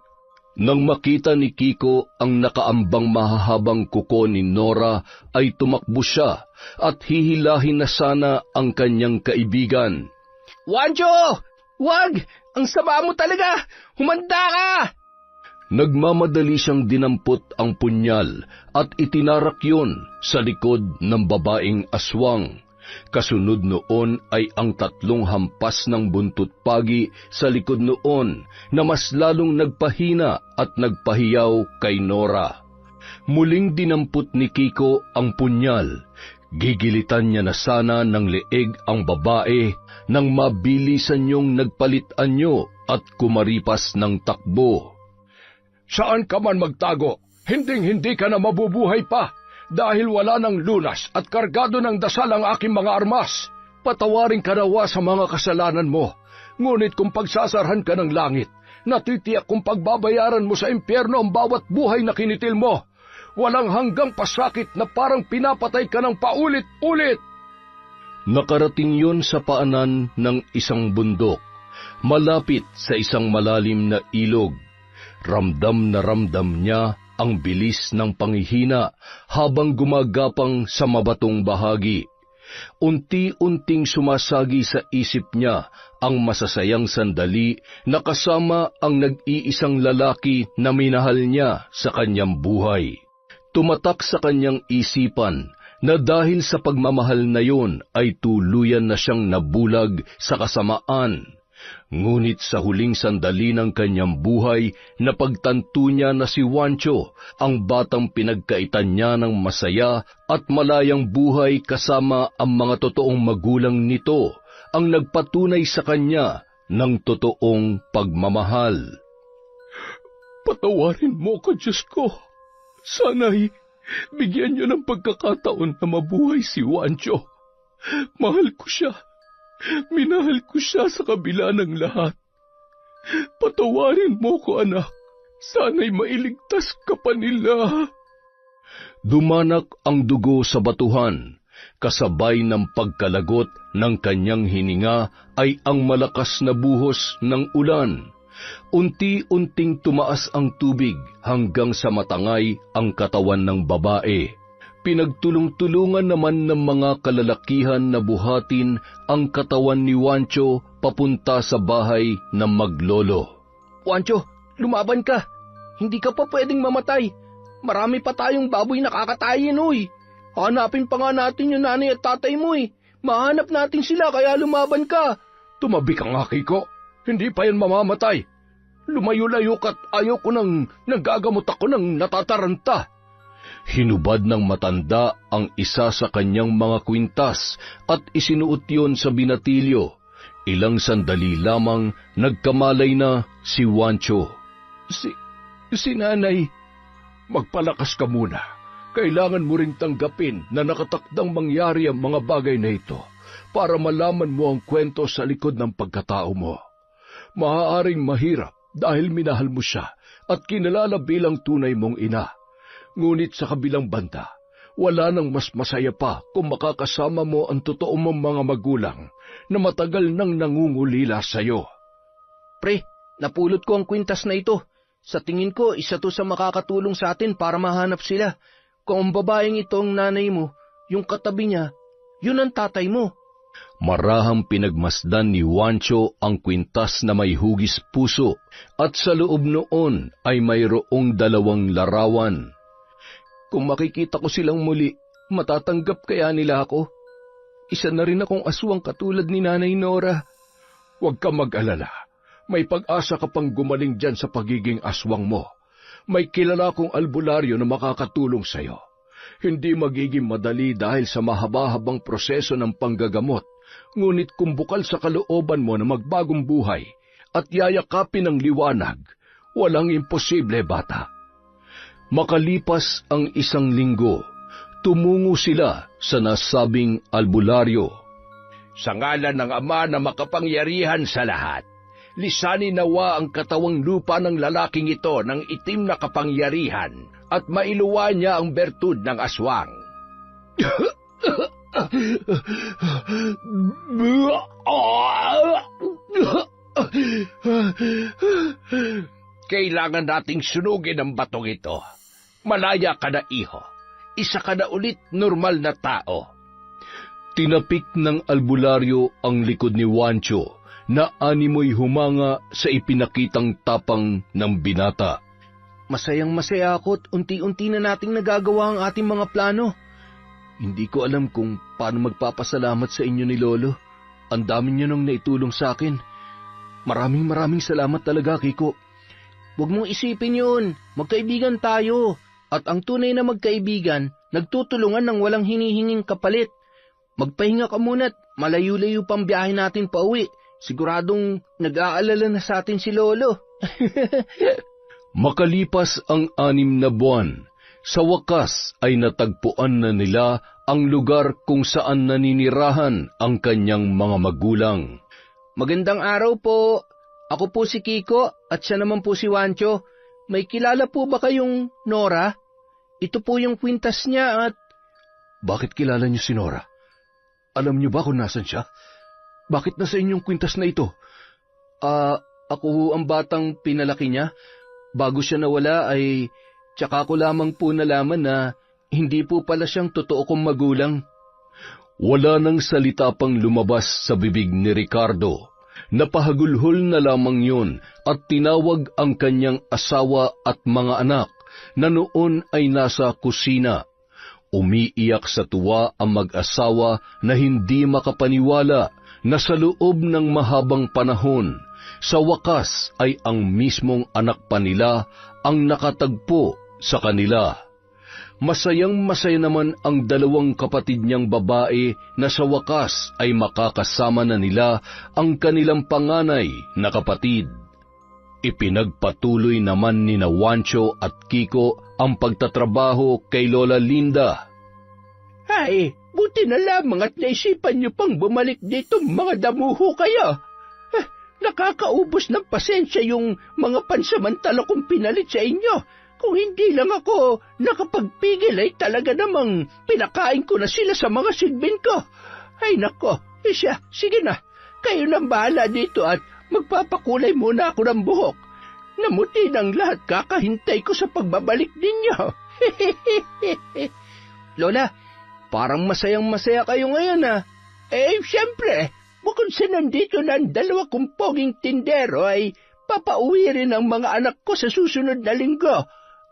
Nang makita ni Kiko ang nakaambang mahahabang kuko ni Nora, ay tumakbo siya at hihilahin na sana ang kanyang kaibigan. Wancho! Wag! Ang sama mo talaga! Humanda ka! Nagmamadali siyang dinampot ang punyal at itinarak yun sa likod ng babaeng aswang. Kasunod noon ay ang 3 hampas ng buntot pagi sa likod noon na mas lalong nagpahina at nagpahiyaw kay Nora. Muling dinampot ni Kiko ang punyal. Gigilitan niya na sana ng leeg ang babae nang mabilisan niyong nagpalit anyo at kumaripas ng takbo. Saan ka man magtago, hinding-hindi ka na mabubuhay pa dahil wala ng lunas at kargado ng dasal ang aking mga armas. Patawarin ka nawa sa mga kasalanan mo, ngunit kung pagsasarhan ka ng langit, natitiyak kung pagbabayaran mo sa impyerno ang bawat buhay na kinitil mo. Walang hanggang pasakit na parang pinapatay ka ng paulit-ulit. Nakarating yon sa paanan ng isang bundok, malapit sa isang malalim na ilog. Ramdam na ramdam niya ang bilis ng panghihina habang gumagapang sa mabatong bahagi. Unti-unting sumasagi sa isip niya ang masasayang sandali na kasama ang nag-iisang lalaki na minahal niya sa kanyang buhay. Tumatak sa kanyang isipan na dahil sa pagmamahal na yon ay tuluyan na siyang nabulag sa kasamaan. Ngunit sa huling sandali ng kanyang buhay, napagtanto niya na si Juancho, ang batang pinagkaitan niya ng masaya at malayang buhay kasama ang mga totoong magulang nito, ang nagpatunay sa kanya ng totoong pagmamahal. Patawarin mo ko, Diyos ko. Sana'y bigyan niyo ng pagkakataon na mabuhay si Juancho. Mahal ko siya. Minahal ko siya sa kabila ng lahat. Patawarin mo ko, anak. Sana'y mailigtas ka pa nila. Dumanak ang dugo sa batuhan. Kasabay ng pagkalagot ng kanyang hininga ay ang malakas na buhos ng ulan. Unti-unting tumaas ang tubig hanggang sa matangay ang katawan ng babae. Pinagtulong-tulungan naman ng mga kalalakihan na buhatin ang katawan ni Juancho papunta sa bahay ng maglolo. Juancho, lumaban ka. Hindi ka pa pwedeng mamatay. Marami pa tayong baboy na kakatayin, uy. Hanapin pa nga natin yung nanay at tatay mo, eh. Mahanap natin sila, kaya lumaban ka. Tumabi ka nga, Kiko. Hindi pa yan mamamatay. Lumayo-layo ka't ayaw ko nang nagagamot ako ng natataranta. Hinubad ng matanda ang isa sa kanyang mga kwintas at isinuot yon sa binatilyo. Ilang sandali lamang nagkamalay na si Juancho. Si nanay, magpalakas ka muna. Kailangan mo ring tanggapin na nakatakdang mangyari ang mga bagay na ito para malaman mo ang kwento sa likod ng pagkatao mo. Maaaring mahirap dahil minahal mo siya at kinalala bilang tunay mong ina. Ngunit sa kabilang banda, wala nang mas masaya pa kung makakasama mo ang totoo mong mga magulang na matagal nang nangungulila sa'yo. Pre, napulot ko ang kwintas na ito. Sa tingin ko, isa to sa makakatulong sa atin para mahanap sila. Kung ang babaeng ito ang nanay mo, yung katabi niya, yun ang tatay mo. Marahang pinagmasdan ni Juancho ang kwintas na may hugis puso at sa loob noon ay mayroong 2 larawan. Kung makikita ko silang muli, matatanggap kaya nila ako? Isa na rin akong aswang katulad ni Nanay Nora. Huwag ka mag-alala. May pag-asa ka pang gumaling dyan sa pagiging aswang mo. May kilala kong albularyo na makakatulong sa'yo. Hindi magiging madali dahil sa mahaba-habang proseso ng panggagamot, ngunit kung bukal sa kalooban mo na magbagong buhay at yayakapin ng liwanag, walang imposible, bata. Makalipas ang 1 linggo, tumungo sila sa nasabing albularyo. Sa ngalan ng Ama na makapangyarihan sa lahat, lisanin nawa ang katawang lupa ng lalaking ito ng itim na kapangyarihan at mailuwa niya ang bertud ng aswang. Kailangan nating sunugin ang batong ito. Malaya ka na, iho. Isa ka na ulit normal na tao. Tinapik ng albularyo ang likod ni Juancho na animoy humanga sa ipinakitang tapang ng binata. Masayang-masaya ako at unti-unti na nating nagagawa ang ating mga plano. Hindi ko alam kung paano magpapasalamat sa inyo ni Lolo. Ang dami niyo nang naitulong sa akin. Maraming salamat talaga, Kiko. Huwag mong isipin yun. Magkaibigan tayo. At ang tunay na magkaibigan, nagtutulungan ng walang hinihinging kapalit. Magpahinga ka muna at malayo-layo pang biyahe natin pauwi. Siguradong nag-aalala na sa atin si Lolo. Makalipas ang 6 na buwan, sa wakas ay natagpuan na nila ang lugar kung saan naninirahan ang kanyang mga magulang. Magandang araw po. Ako po si Kiko at siya naman po si Wancho. May kilala po ba kayong Nora? Ito po yung kwintas niya at... Bakit kilala niyo si Nora? Alam niyo ba kung nasan siya? Bakit nasa inyong kwintas na ito? Ako ang batang pinalaki niya. Bago siya nawala ay tsaka ko lamang po nalaman na hindi po pala siyang totoo kong magulang. Wala nang salita pang lumabas sa bibig ni Ricardo. Napahagulhol na lamang yun at tinawag ang kanyang asawa at mga anak na noon ay nasa kusina. Umiiyak sa tuwa ang mag-asawa na hindi makapaniwala na sa loob ng mahabang panahon, sa wakas ay ang mismong anak pa nila ang nakatagpo sa kanila. Masayang-masaya naman ang 2 kapatid niyang babae na sa wakas ay makakasama na nila ang kanilang panganay na kapatid. Ipinagpatuloy naman ni Wancho at Kiko ang pagtatrabaho kay Lola Linda. Ay, buti na lamang at naisipan niyo pang bumalik dito, mga damuho kayo. Nakakaubos ng pasensya yung mga pansamantala kong pinalit sa inyo. Kung hindi lang ako nakapagpigil ay talaga namang pinakain ko na sila sa mga sigbin ko. Ay nako, siya, sige na. Kayo nang bahala dito at magpapakulay muna ako ng buhok. Namuti ng lahat, kakahintay ko sa pagbabalik ninyo. Lola, parang masayang-masaya kayo ngayon ah. Siyempre, bukod sa nandito na ang 2 kong poging tindero ay papauwi rin ang mga anak ko sa susunod na linggo.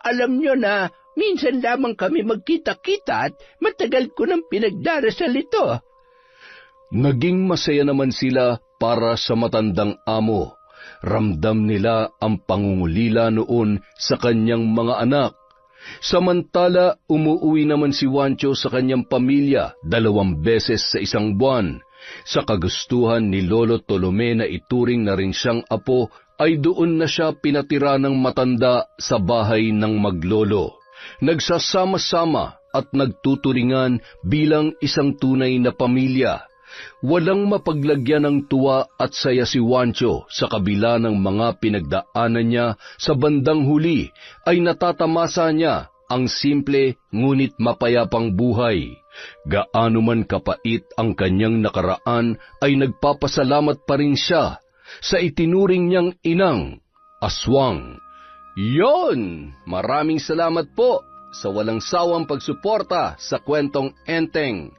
Alam nyo na minsan lamang kami magkita-kita at matagal ko nang pinagdarasal ito. Naging masaya naman sila para sa matandang amo. Ramdam nila ang pangungulila noon sa kanyang mga anak. Samantala, umuwi naman si Wancho sa kanyang pamilya 2 beses sa isang buwan. Sa kagustuhan ni Lolo Tolome na ituring na rin siyang apo, ay doon na siya pinatira ng matanda sa bahay ng maglolo. Nagsasama-sama at nagtuturingan bilang isang tunay na pamilya. Walang mapaglagyan ng tuwa at saya si Wancho sa kabila ng mga pinagdaanan niya. Sa bandang huli ay natatamasa niya ang simple ngunit mapayapang buhay. Gaano man kapait ang kanyang nakaraan ay nagpapasalamat pa rin siya sa itinuring niyang inang, aswang. Yon! Maraming salamat po sa walang sawang pagsuporta sa kwentong Enteng.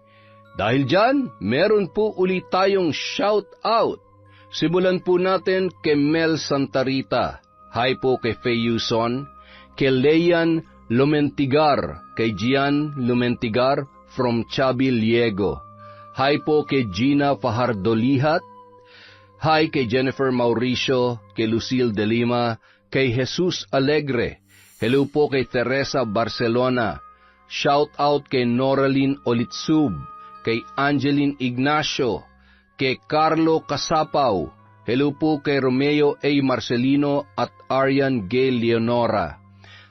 Dahil dyan, meron po ulit tayong shout-out. Simulan po natin kay Mel Santarita. Hi po kay Faye Yuson. Kay Leian Lumentigar. Kay Gian Lumentigar from Chabi, Liego. Hi po kay Gina Fajardolihat. Hi kay Jennifer Mauricio, kay Lucille de Lima, kay Jesus Alegre. Hello po kay Teresa Barcelona. Shout out kay Noraline Olitsub, kay Angeline Ignacio, kay Carlo Casapaw. Hello po kay Romeo A. Marcelino at Arian Gay Leonora.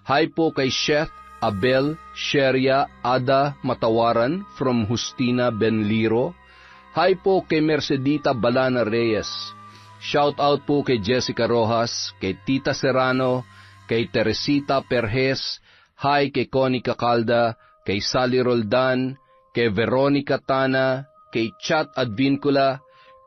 Hi po kay Chef Abel Sheria Ada Matawaran from Justina Benliro. Hi po kay Mercedita Balana Reyes. Shout out po kay Jessica Rojas, kay Tita Serrano, kay Teresita Perez. Hi kay Connie Cacalda, kay Sally Roldan, kay Veronica Tana, kay Chat Advincula,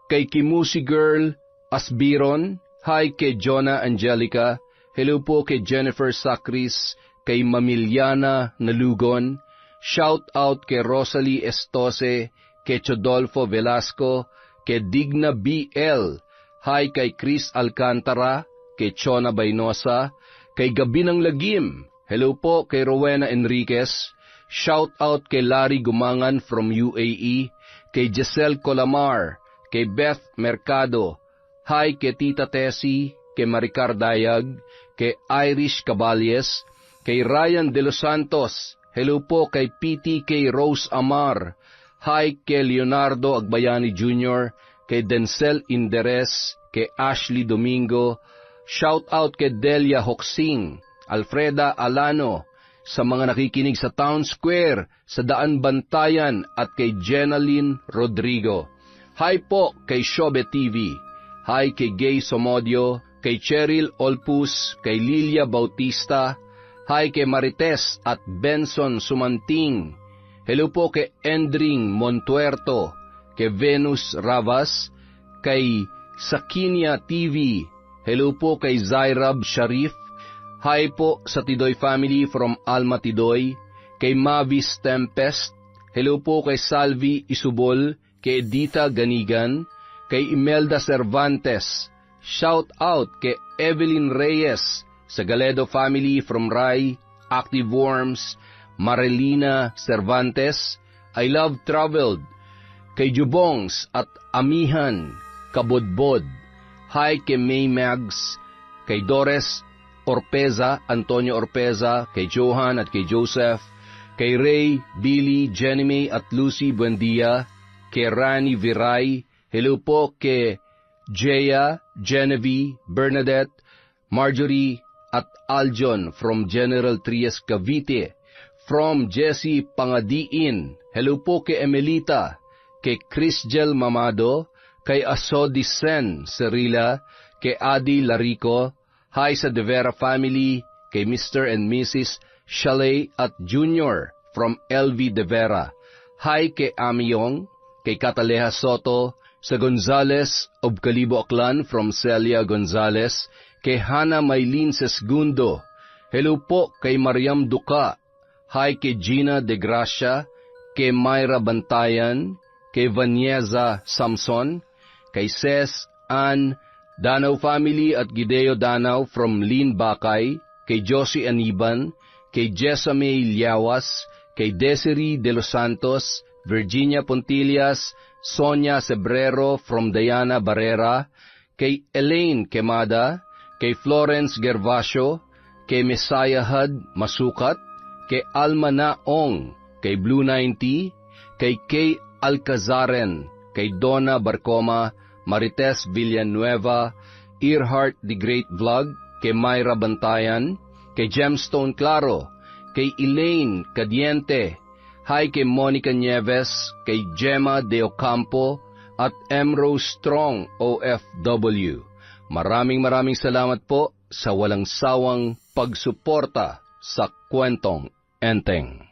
kay Kimusi Girl Asbiron. Hi kay Jonah Angelica. Hello po kay Jennifer Sacris, kay Mamiliana Nalugon. Shout out kay Rosalie Estose, kay Chodolfo Velasco, kay Digna BL. Hi kay Chris Alcantara, kay Chona Baynosa, kay Gabi ng Lagim. Hello po kay Rowena Enriquez. Shout out kay Larry Gumangan from UAE, kay Giselle Colamar, kay Beth Mercado. Hi kay Tita Tessie, kay Maricar Dayag, kay Irish Caballes, kay Ryan De Los Santos. Hello po kay PTK Rose Amar. Hi kay Leonardo Agbayani Jr., kay Denzel Inderes, kay Ashley Domingo. Shout out kay Delia Hoxing, Alfreda Alano, sa mga nakikinig sa Town Square, sa Daan Bantayan, at kay Jenaline Rodrigo. Hi po kay Shobe TV. Hi kay Gay Somodio, kay Cheryl Olpus, kay Lilia Bautista. Hi kay Marites at Benson Sumanting. Hello po kay Endring Montuerto, kay Venus Ravas, kay Sakinia TV. Hello po kay Zairab Sharif. Hi po sa Tidoy family from Alma Tidoy, kay Mavis Tempest. Hello po kay Salvi Isubol, kay Edita Ganigan, kay Imelda Cervantes. Shout out kay Evelyn Reyes sa Galedo family from Rai, Active Worms, Marilina Cervantes. I Love Traveled, kay Jubongs at Amihan Kabodbod. Hi kay May Mags, kay Dores Orpeza, Antonio Orpeza, kay Johan at kay Joseph, kay Ray, Billy, Jenny May at Lucy Buendia, kay Rani Viray. Hello po kay Jaya, Genevieve, Bernadette, Marjorie at Aljon from General Trias Cavite. From Jessie Pangadiin, hello po kay Emelita, kay Crisgel Mamado, kay Asodisen Serila, kay Adi Larico. Hi sa De Vera family, kay Mr. and Mrs. Chalet at Junior from LV De Vera. Hi kay Amiyong, kay Cataleja Soto, sa Gonzales of Calibo Aklan from Celia Gonzales, kay Hana Maylin Sesgundo. Hello po kay Mariam Duca. Hi kay Gina De Gracia, kay Myra Bantayan, kay Vanieza Samson, kay Ces Ann Danau family at Gideo Danau from Lin Bakay, kay Josie Aniban, kay Jessamay Liawas, kay Desiree De Los Santos, Virginia Pontillas, Sonia Sebrero from Diana Barrera, kay Elaine Quemada, kay Florence Gervasio, kay Messiah Hud Masukat, kay Alma Naong, kay Blue 90, kay Kay Alcazaren, kay Donna Barcoma, Marites Villanueva, Earhart The Great Vlog, kay Myra Bantayan, kay Gemstone Claro, kay Elaine Cadiente. Hi kay Monica Nieves, kay Gemma De Ocampo, at Emrose Strong OFW. Maraming salamat po sa walang sawang pagsuporta sa Kwentong Enteng.